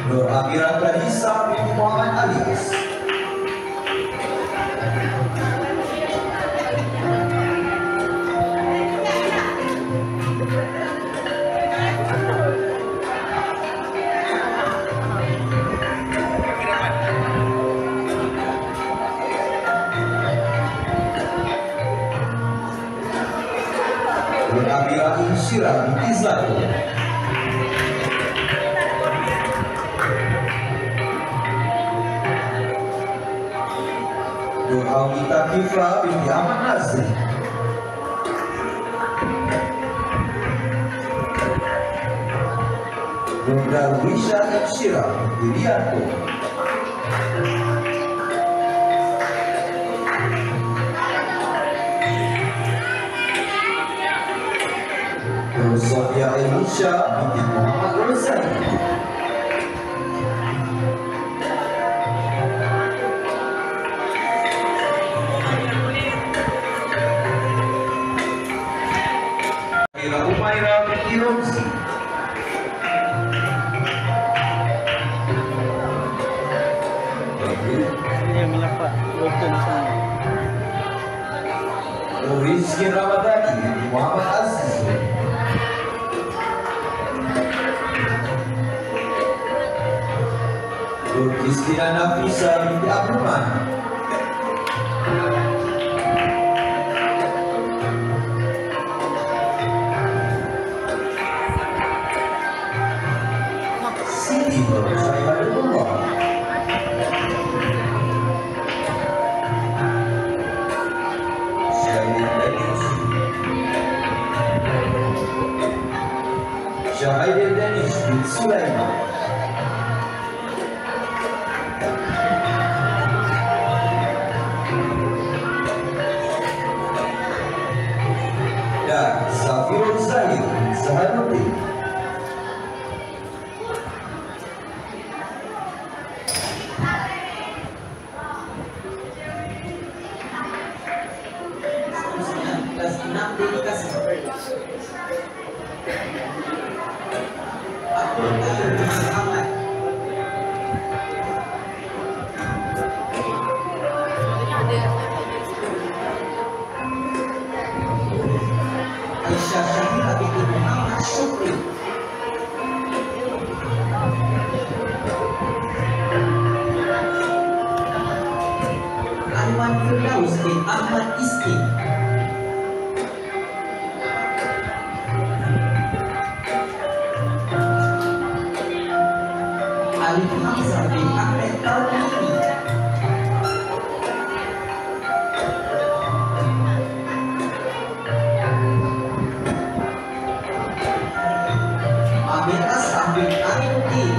Nur Amirah Kalisa binti Muhammad Alias. Nur Amirah Insyirah binti Zahid. Nur Almita Kifra binti Ahmad Nazri. Nur Darwisha Insyirah binti Rianto. Nur Sofia Elisha binti Muhammad Rosani. Ira Umaira binti Romzi. Nur Rizky Ramadhani binti Muhammad Aziz. Nur Kristina Nafisa binti Abdul Mani. Siti Nur Syahidullah. Syahidul Danish bin Sulaiman. Dan Zafirul Zahid bin Zaharuddin. Kelas 6 dedikasi. Abdul Qayyum bin Muhammad. Aisyah Syahira binti Muhammad Syukri. Anwar Firdaus bin Ahmad Isti. Alif Hamzah bin Ahmed Taufiki. Amir Aslam bin Aminuddin.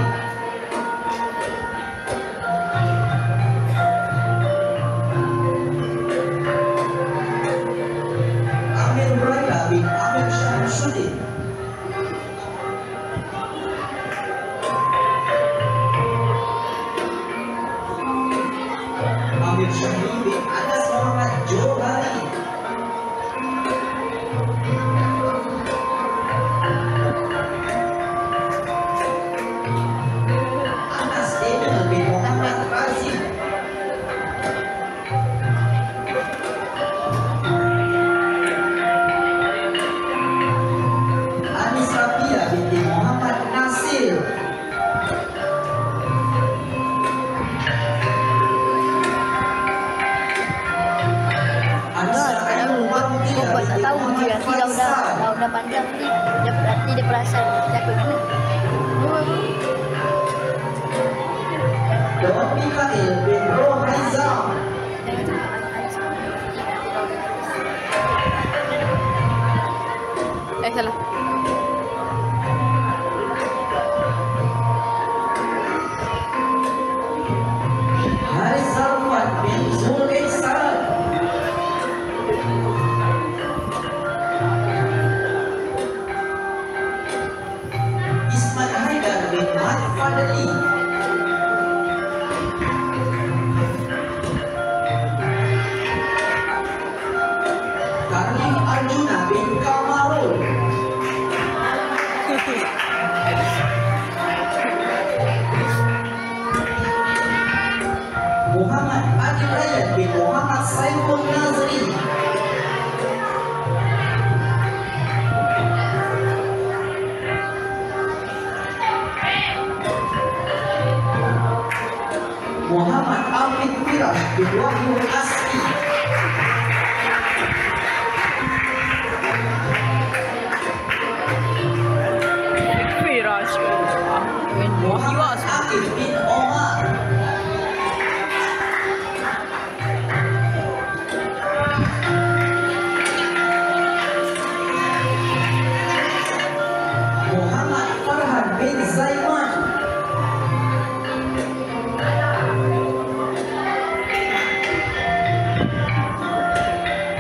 Amir Muraida bin Amir Syamsuddin. Don Mikael bin Rohaizam. Salah. Haris Zalfan bin Zul Ihsan. Ismat Haidar bin Mat Fadli. Karlim Arjuna bin Kamarul. Muhammad Adi Rayyan bin Muhammad Saiful Nazri. Muhammad Afiq Firash bin Wahyu Asri. Firash. Muhammad Akif bin Omar. Muhammad Farhan bin Zaiman.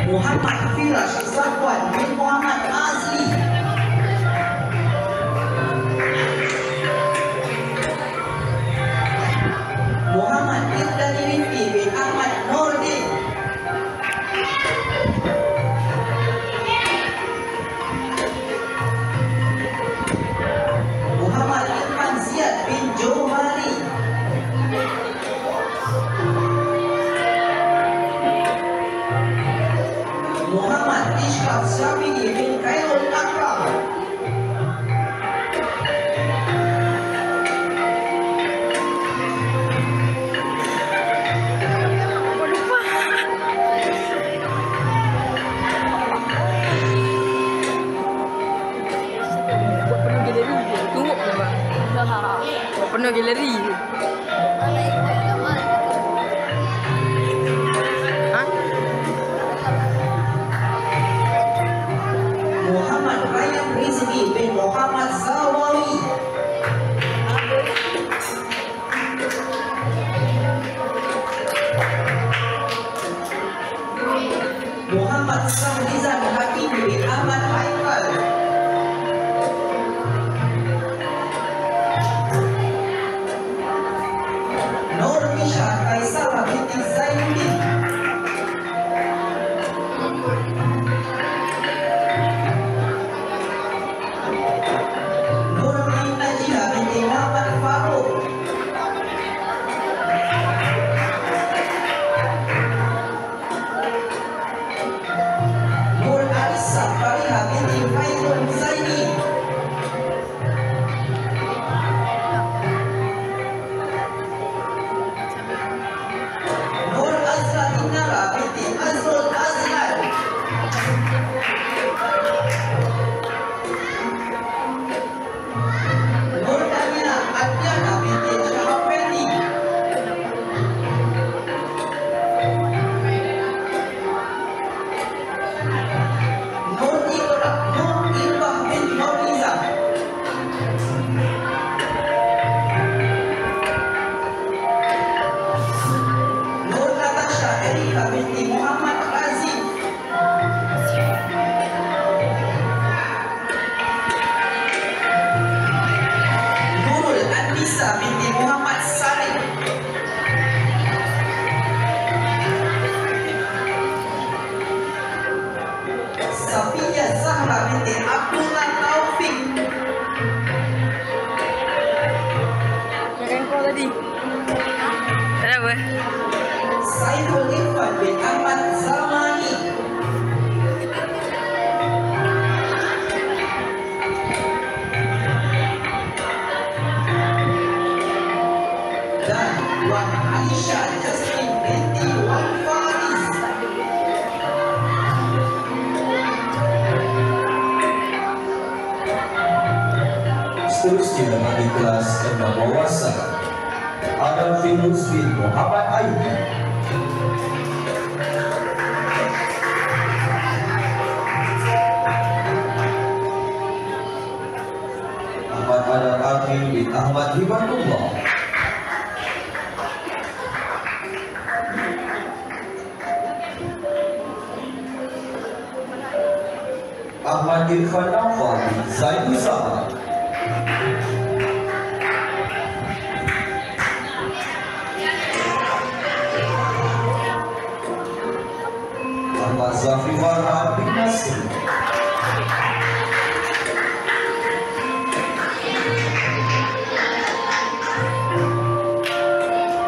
Muhammad Firash Safwan bin Muhammad Azli. Muhammad Irdani Rifki bin Ahmad Nordin. Muhammad Irfan Ziyad bin Johari. Muhammad Ishaq Syafii bin Khairul Akram. Penuh galeri. Ha? Muhammad Rayyan Rizki bin Muhammad Zawawi. Muhammad Sahrizan Hakim bin Ahmad Haikal. Nur Misha Kaisara binti Zainuddin. Nur Najia binti Muhammad Farouk. Nur Alisa Fariha binti Faizul Zaini. Nur Azra Inara binti Azrul Azlan. Nur Tania Adriana binti Syahafendi. Nur Irbah binti Nuriza. Nur Natasha Erika binti Muhammad Razif. Nurul Anissa binti Muhammad Saleh. Safiya Zahra binti Abdullah Taufik. Yang kau tadi. Kenapa? Saiful Irfan bin Ahmad Zamani. Dan Wan Aisyah Jasmine binti Wan Fariz. Seterusnya bagi kelas 6 wawasan Adolfi Muslim Muhammad Aidi, Ahmad Adam Akhil bin Ahmad Hibatullah, Ahmad Irfan Naufal bin Zaidul Samad, Ahmad Zafri Farhan bin Nasir,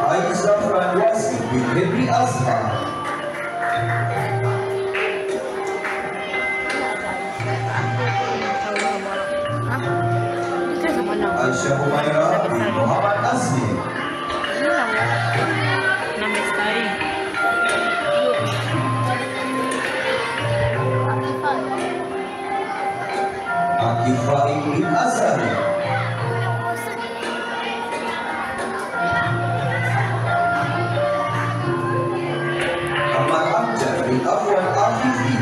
Aizah Radwasi bin Henry Azhar, Aisyah Humaira bin Muhammad Azmi, Akifah bin Azhari, Ahmad Amjad bin Afwan Afifi,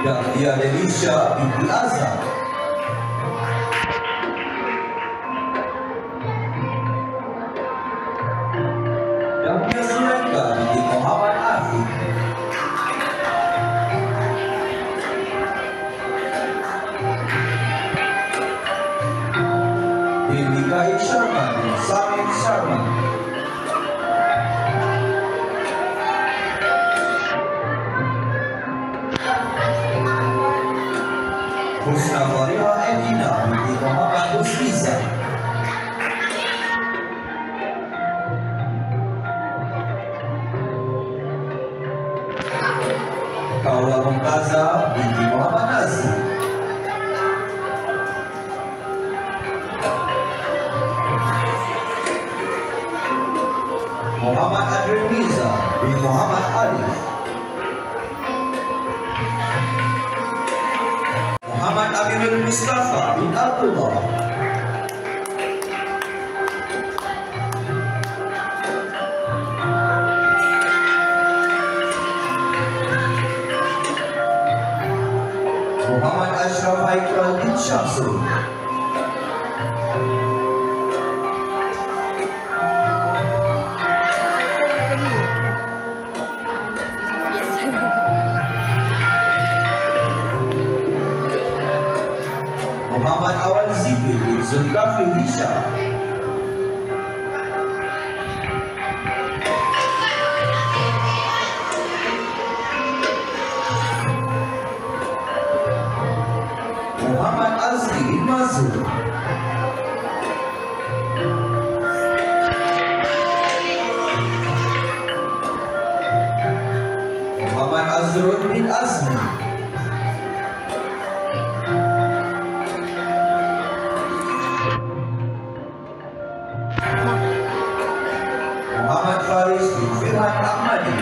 Dahlia Delisha binti Azhar, Dahlia Zulaika binti Muhammad Afif, Dewi Kai Sharma bin Samir Sharma, Husna Fariha Edina binti Muhammad Husniza, Kaula Mumtaza binti Muhammad Nazir, Muhammad Adrian Miza bin Muhammad Arif, Muhammad Amirul Mustafa bin Abdullah, Muhammad Ashraf Haikal bin Syamsul, Muhammad Awal Zikri bin Zulkafli Hisham, Muhammad Azri bin Mazur, Muhammad Azrul bin Azmi, Muhammad Faris bin Firman Ahmadi,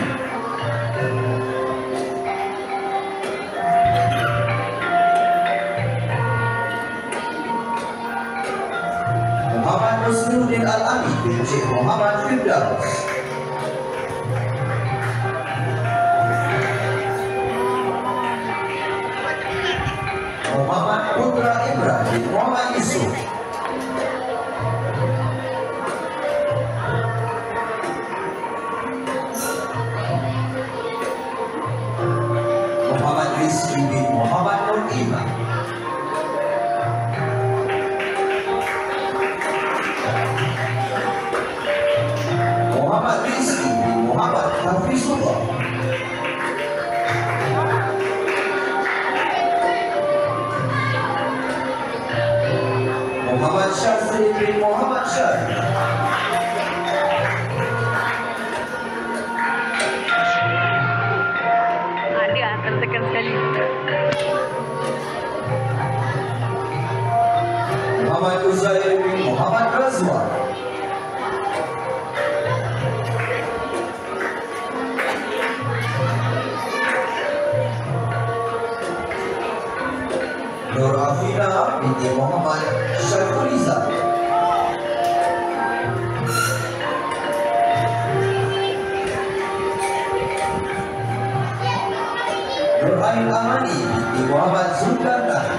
Muhammad Nusruddin Al-Ami bin Cik Muhammad Firdaus, Muhammad Putra Imran bin Muhammad Yusuf, Muhammad Rizki bin Muhammad Nur Iman, Muhammad Rizki bin Muhammad Hafizullah, Muhammad Syafri bin Muhammad Syarif, Dia tertekan sekali. Muhammad Uzair bin Muhammad Razwan, Nur Afina binti Muhammad Syarfuliza. Nur Ain Amani binti Muhammad Zulkarnain.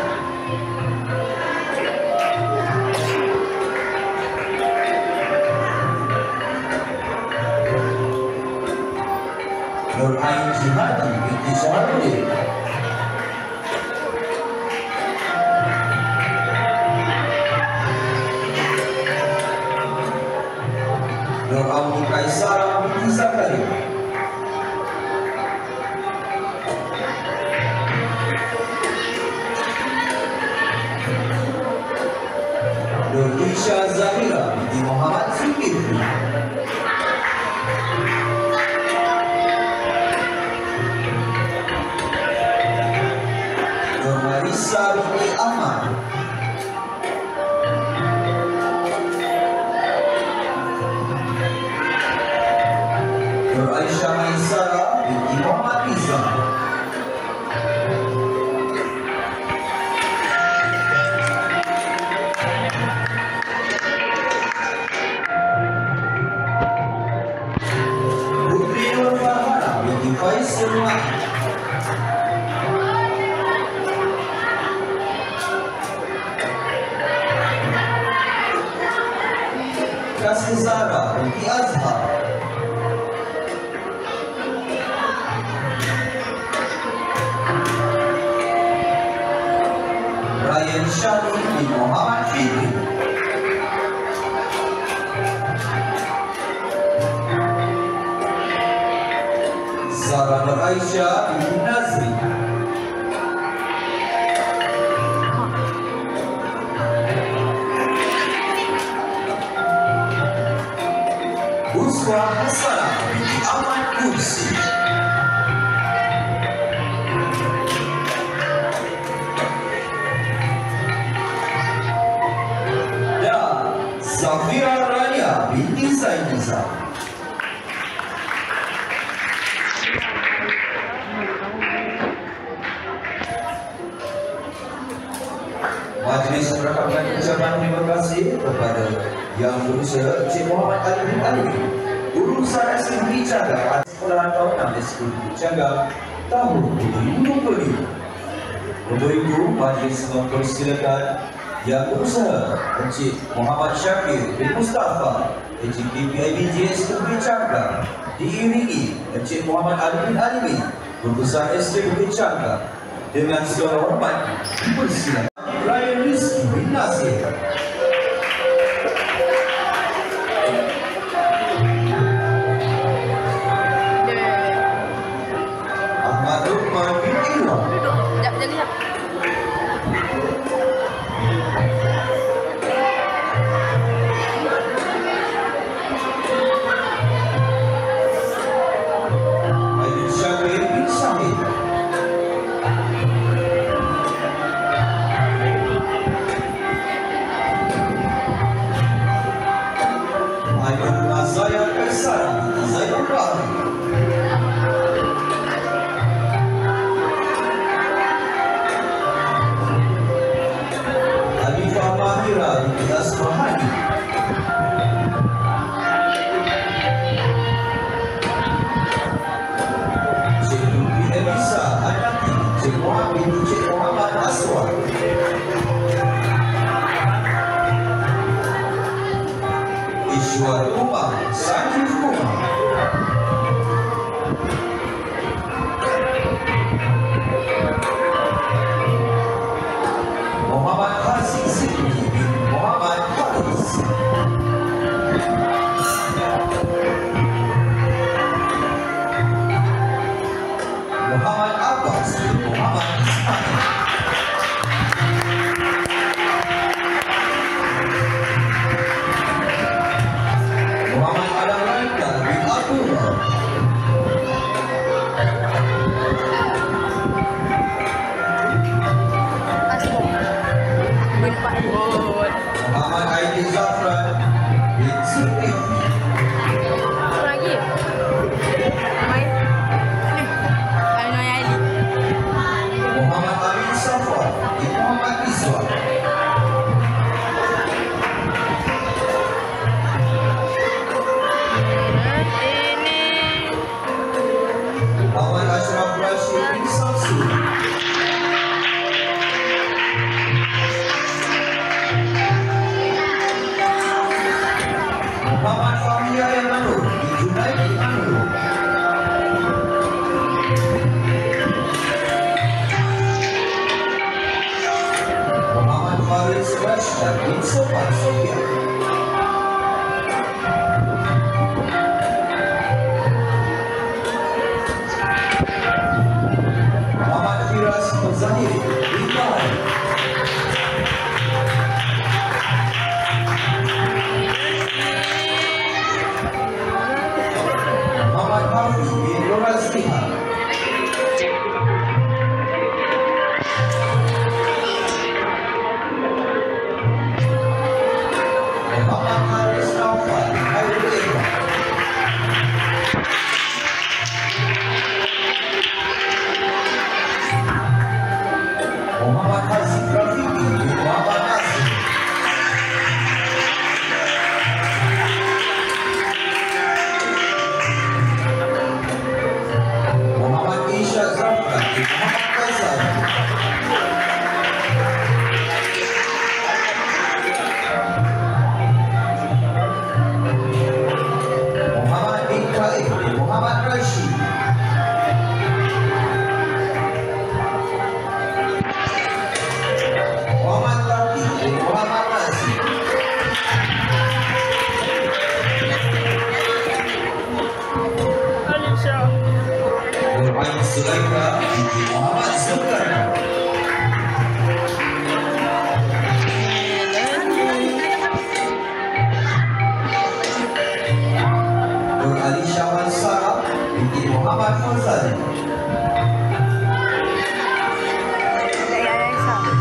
Nur Ain Jihadi binti Syahrudin. Nur Auni Kaisara binti Zakaria. Nur Isha Zahira binti Muhammad Zulkifli. Nur Marisa binti Ahmad. Nur Aisyah Maisara binti Muhammad Rizal. Putri Nur Farhana binti Faisal Mak. Kasih Zara binti Azhar. Ryan Shani bin Muhammad Fikri. Zara Nur Aisyah bin Nazri. Uswa Hasanah binti Ahmad Kursi. Safira Rania binti Zainiza. Majlis merakamkan ucapan terima kasih kepada Yang Berusaha Encik Muhammad Ali bin Ali, Urusan SMB Cangga atas Sekolahan Tahunan SMB Cangga tahun 2022. Untuk itu, majlis mempersilakan Yang Berusaha Encik Muhammad Syakir bin Mustafa, Encik KPIBJ SMB Cangga, diiringi Encik Muhammad Ali bin Ali, Urusan SMB Cangga, dengan segala hormat dipersilakan Ryan Rizky bin Nasir. Ahmad Rukman bin Irwan. Sekejap, sekejap. Aidil Syakir bin Syahid. Aidil Azaya Kaisara bin Zainul Rahmi. Faris Rashad bin Sofan Sofia. Muhammad Firas Zahir bin Bahari. Muhammad Hafiz bin Rorazliha. Muhammad Haris Naufal Khairul Ikhwan. Muhammad Haziq Rafiqi bin Muhammad Nasir. Muhammad Isha Zafran bin Muhammad Faisal. Muhammad bin Khaif bin Muhammad Rashid. Muhammad Latif bin Muhammad Nasir. Nur Ain Sulaika binti Muhammad Zulkarnain. Nur Ali Syawal Sarah binti Muhammad Fazali.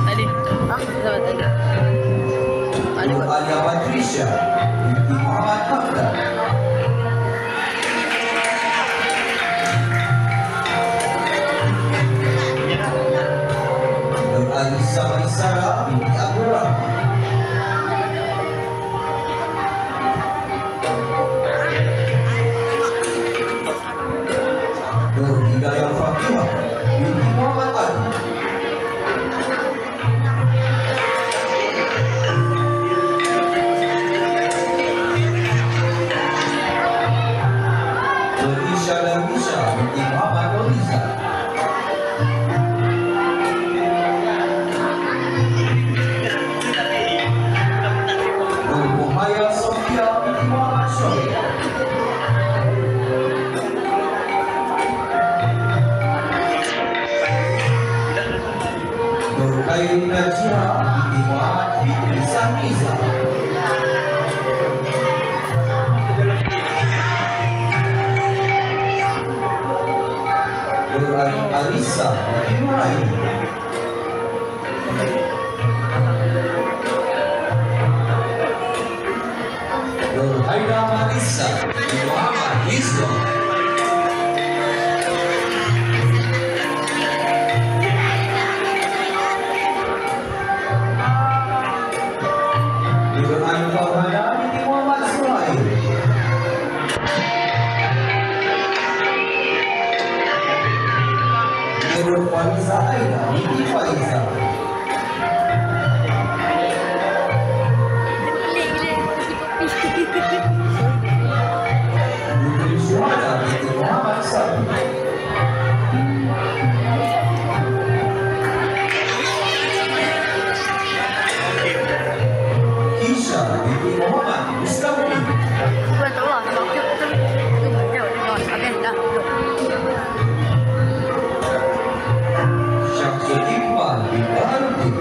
Tadi. Ah, sama tadi. Nur Alia Patrisha binti Muhammad Hamdan. Nur Alisa Maisara binti Abdul Rahman. Nur Hidayah Fakihah binti Muhammad Ali. Nur Isha Darwisha binti Muhammad Nuriza. Nur Muhaya Sofia binti Muhammad Shoaib. Nur Khairi Najia binti Muhammad binti Samiza. Nur Alisa binti Nuraini. Nur Haida Marisa binti Muhammad Rizwan. Nur Ain Farhana binti Muhammad Suhail. Nur Faiza Aina binti Faiza. Nur Syuhada binti Muhammad Sabi. Kisha binti Muhammad Mustaqim. Buat Allah, maksud tu. Habis dah. Syamsul Iqbal bin Baharudin.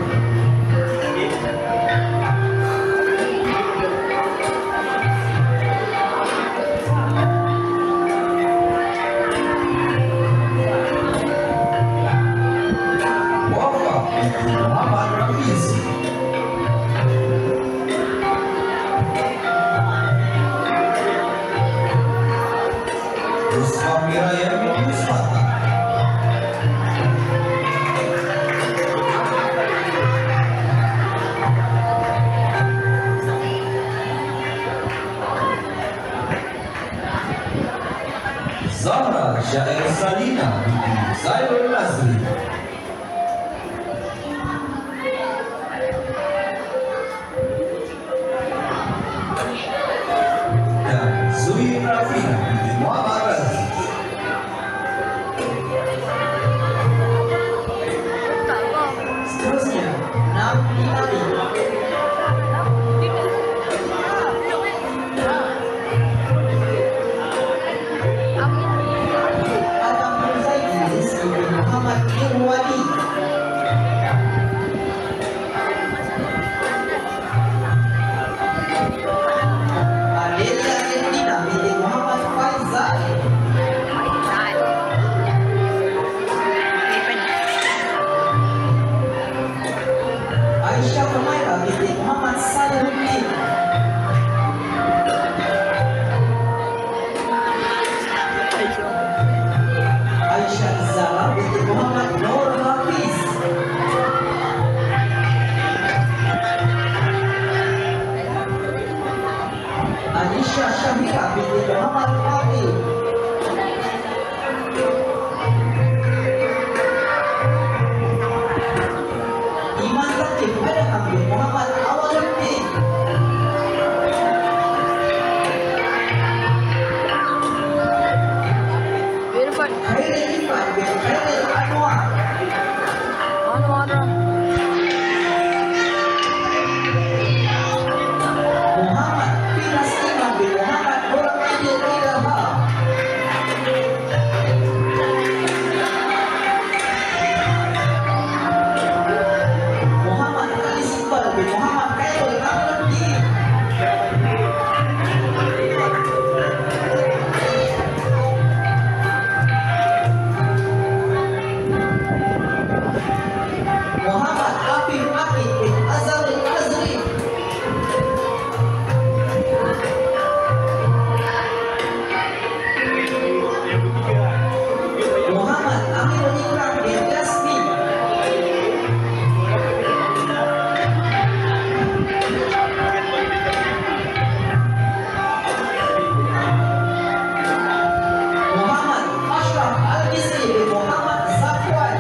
Wafa binti Muhammad Rafizi. Rusma Miraya binti Usmata. Zahra Syair Salina binti Zairul Nazri. Muhammad Irwani. Adelia Irwina binti Muhammad Faizal. Aisyah Humaira binti Muhammad Salihuddin. Aisyah Zara binti Muhammad Nur Hafiz. Anisha Syahira binti Muhammad Fadil. Iman Latif Adham bin Muhammad Awaluddin. Beautiful. Khairul Ifan bin Khairul Anwar. Muhammad Firas Imam bin Muhammad Nurul Ilaha. Muhammad Ali Simbal bin Muhammad Khairul Kamaluddin. Muhammad Afif Akid bin Azharul Azri. Muhammad Amirul Ikram bin Jasmin. Muhammad Ashraf Al-Bisri bin Muhammad Zafwan.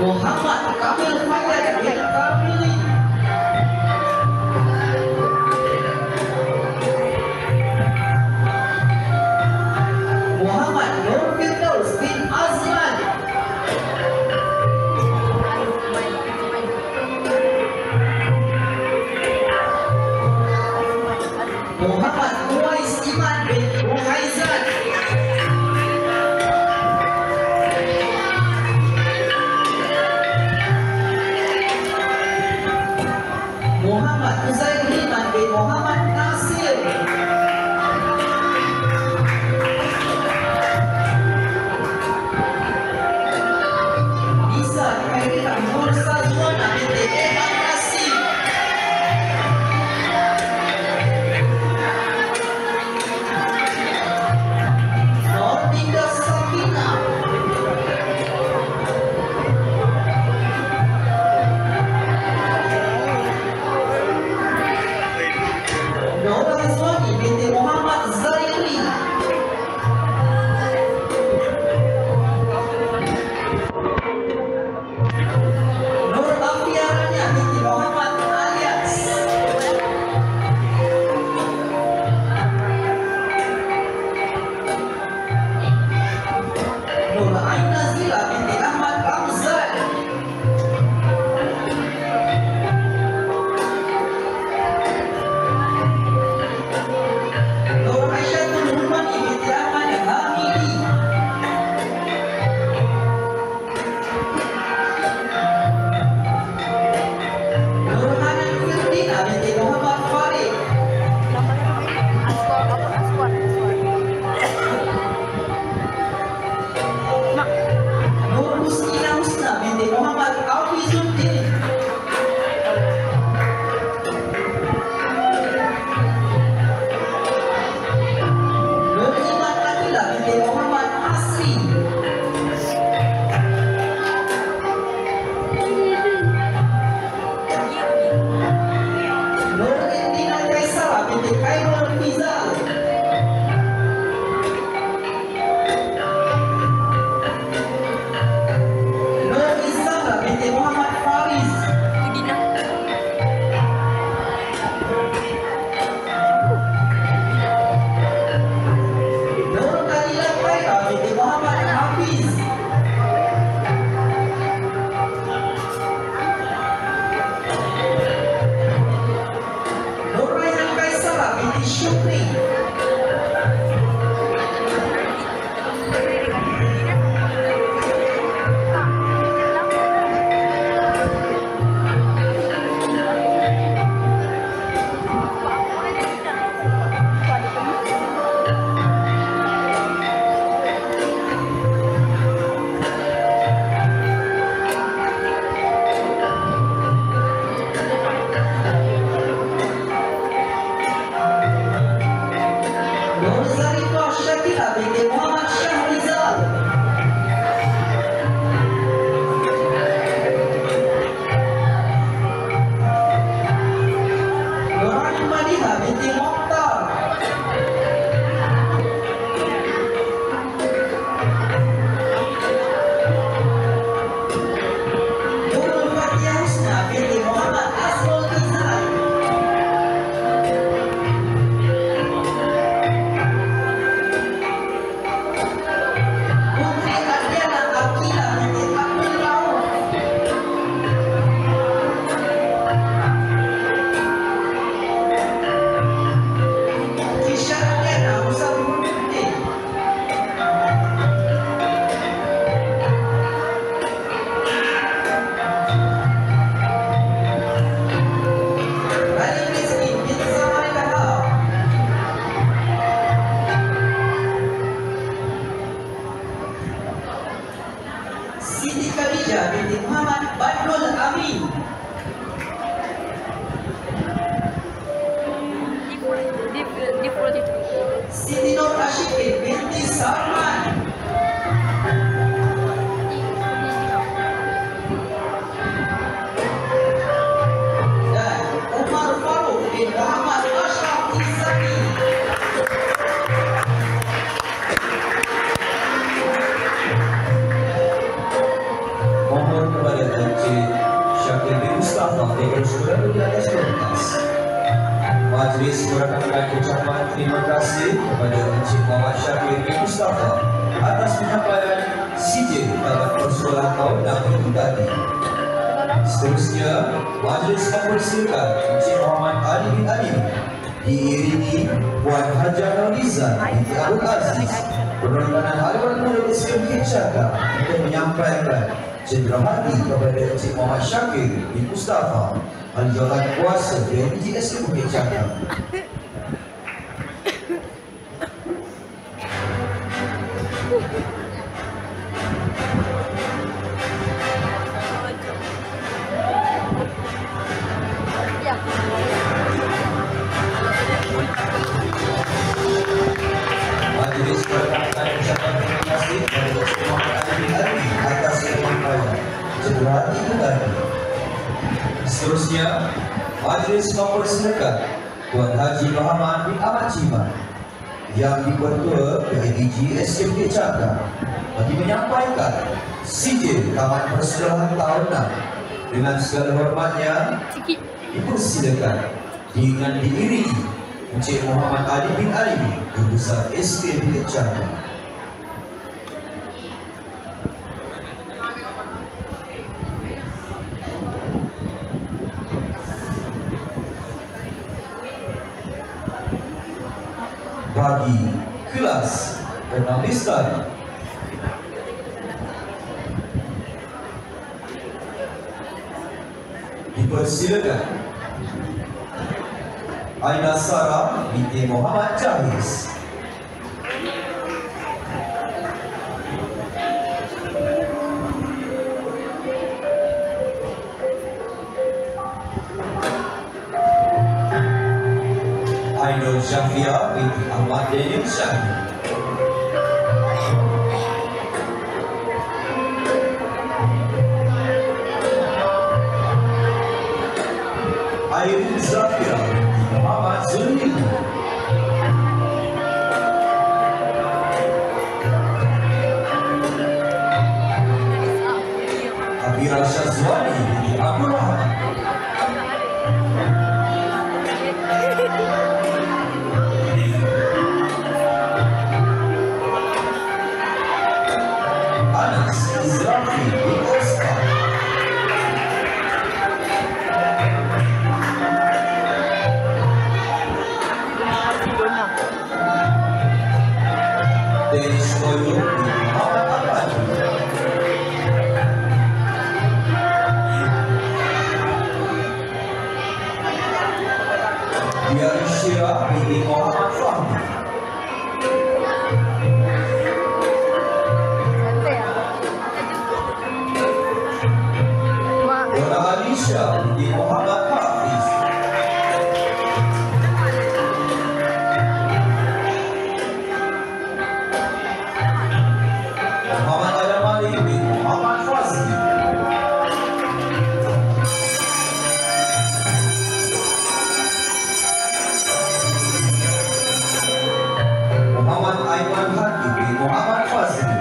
Muhammad Kamil Fayyad bin Kamili. Muhammad Nur Firdaus bin Azman. Muhammad Uwais Iman bin Ruhaizan. Muhammad Uzair Liman bin Muhammad Nasir. Nisa Khairina Mursa Zuana binti Eman Qasim. Nordinda Safina. Nora Rizwani binti Muhammad Zariri. Nur Afiaranya binti Muhammad Alias. Nur Aina Zila binti Ahmad Ramzan. Syukri. Siti Nur Ashikin binti Salman. Dan Umar Farouk bin Muhammad Ashraf Isani. Mohon kepada Encik Syakir bin Mustafa dengan saudara di atas pentas. Majlis merakamkan ucapan terima kasih kepada Encik Muhammad Syakir bin Mustafa atas penyampaian sijil dalam persoalan tahunan itu tadi. Seterusnya, majlis mempersilakan Encik Muhammad Ali bin Ali diiringi Puan Hajar Nolizan binti Abdul Aziz, penontonan Haliman Muda SK Bukit Cakra untuk menyampaikan cenderamati kepada Encik Muhammad Syakir bin Mustafa Al-Jalan Kuasa PNG SK Bukit Cakra. Majlis merakamkan ucapan terima kasih kepada Encik Muhammad Ali bin Ali atas penyampaian cenderamati itu tadi. Seterusnya, majlis mempersilakan Tuan Haji Muhammad bin Ahmad Ciman yang Dipertua PADG SK Bukit Cakra bagi menyampaikan sijil Taman Persaudaraan Tahunan. Dengan segala hormatnya dipersilakan dengan diiringi Encik Muhammad Ali bin Ali, Guru Besar SK Bukit Cakra. Bagi kelas penulisan dipersilakan Aina Sarah binti Muhammad Jahiz. Ainul Syafia binti Ahmad Daniel Syahid. Airin Zafira binti Muhammad Zulhidin. Abira Syazwani binti Abdul Rahman. Dennis Koyo binti Muhammad Abadi. Dian Syira binti Muhammad Fahmi. Dora Alisha binti Muhammad Hafiz. Muhammad Adamali binti Muhammad Fazli. Muhammad Aiman Hadi binti Muhammad Fazli.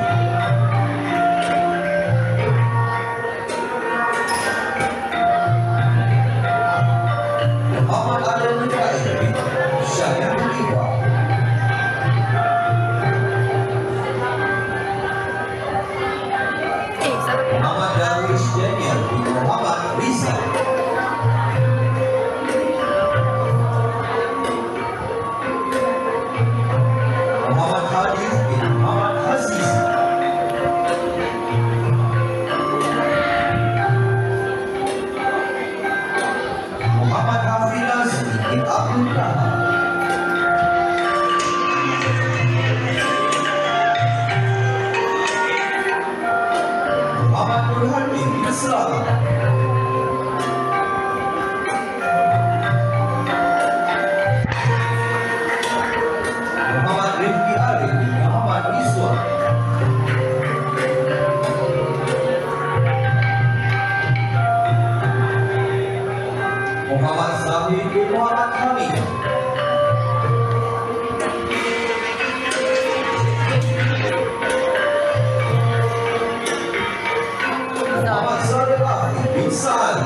Muhammad Adel Mikael binti Syahir Iwa. Muhammad Darwish Daniel binti Muhammad Rizal. Muhammad Hadif binti Muhammad Aziz. Muhammad Hafiz Nazmi bin Abdul Rahman. Muhammad Nurhadi bin Selamat. Muhammad Rifki Ali bin Muhammad Rizwan. Muhammad Zahid bin Muhammad Hamid. Muhammad Zahid Ahli bin Sa'ad.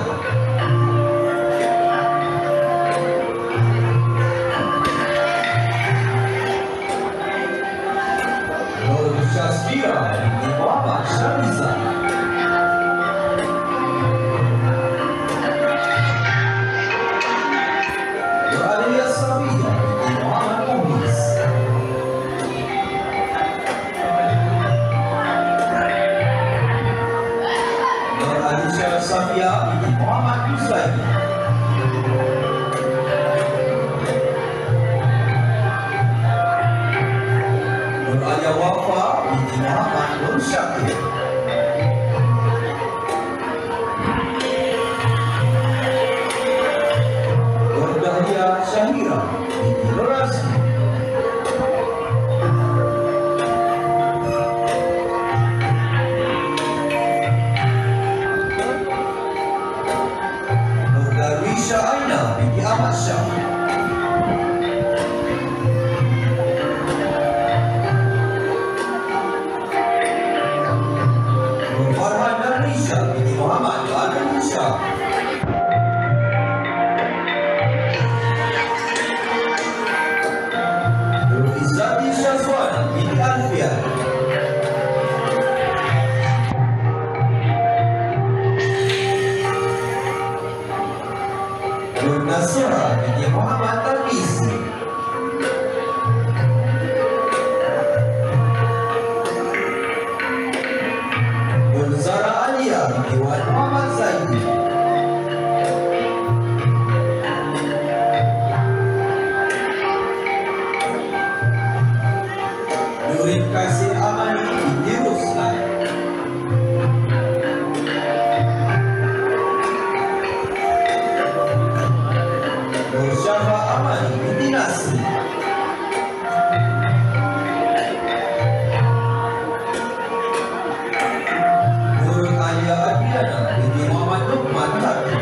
Nur Syazbira bin Muhammad Syariza. Nur Alia Safiyah bin Muhammad Muhlis. Nur Alisha Safiyah bin Muhammad Yusraini. Nur Alia Wafa binti Muhammad Nur Syakir. Nur Dahlia Syahira binti Nur Azmi. Nur Darwisha Aina binti Ahmad Syah. Nur Farhan Darwisha binti Muhammad Adil Syah. Nur Izzati Syazwana binti Alfian. Nur Nasira binti Muhammad Tarmizi. Nur Zara Alia binti Wan Muhammad Zaidi. Nurin Kasih Amani binti Ruslan. Nur Syafa Amani binti Nasri. Nur Alia Adriana binti Muhammad Lukman Hakim.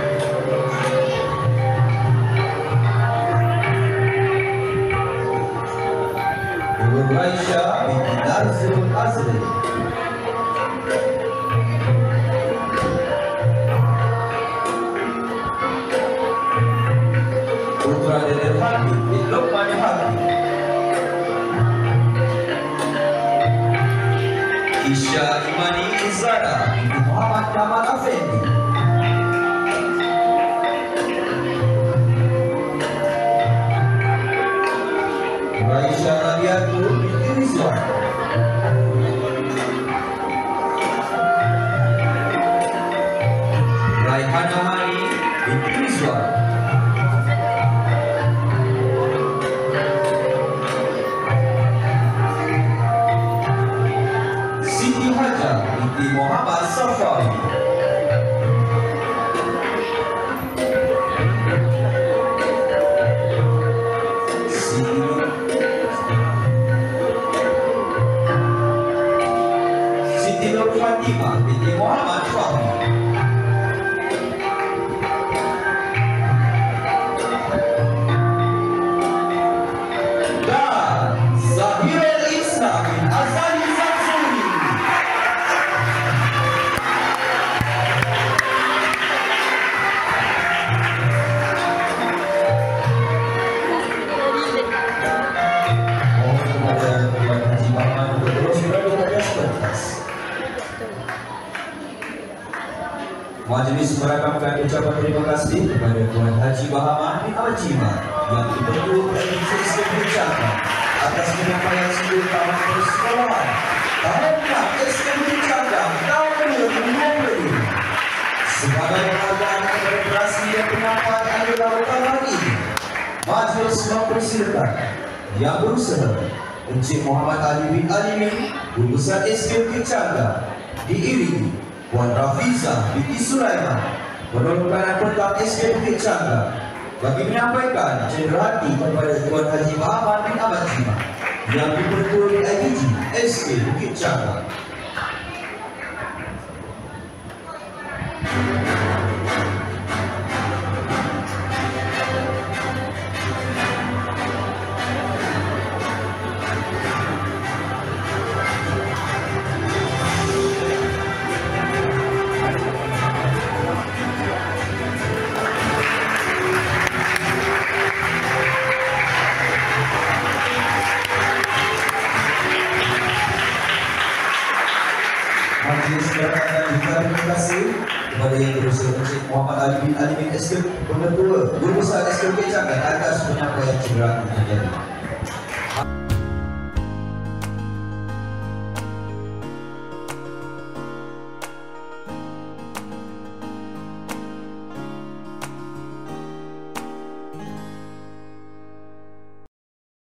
Nur Raisya binti Nazrul Azri. Putra Dede Hakim bin Lukman Hakim. Isya Imani Izara binti Muhammad Kamal Afendi. Raisya Aliatul binti Rizwan. Majlis merakamkan ucapan terima kasih kepada Tuan Haji Bahaman bin Ahmad Jimat yang dibentuk oleh Institusi Pendidikan atas penyampaian seluruh tamat persekolahan tahun 6 SKB Canggang tahun 2020. Sebagai penghargaan kepada berasi dan penyampaian adalah utama ini, majlis mempersilakan yang berusaha Encik Muhammad Ali bin Alimin, Guru Besar SKB Canggang, diiringi Puan Rafiza binti Sulaiman, Penolong Kanan Petang SK Bukit Canggang, bagi menyampaikan cenderhati kepada Tuan Haji Bahaman bin Ahmad Jimat yang dipertua di IPG SK Bukit Canggang. Majlis merakamkan juga terima kasih kepada yang berusaha Encik Muhammad Ali bin Alimin SK Pengetua Guru Besar SK Bukit Canggang atas penyampaian cenderhati yang jadi.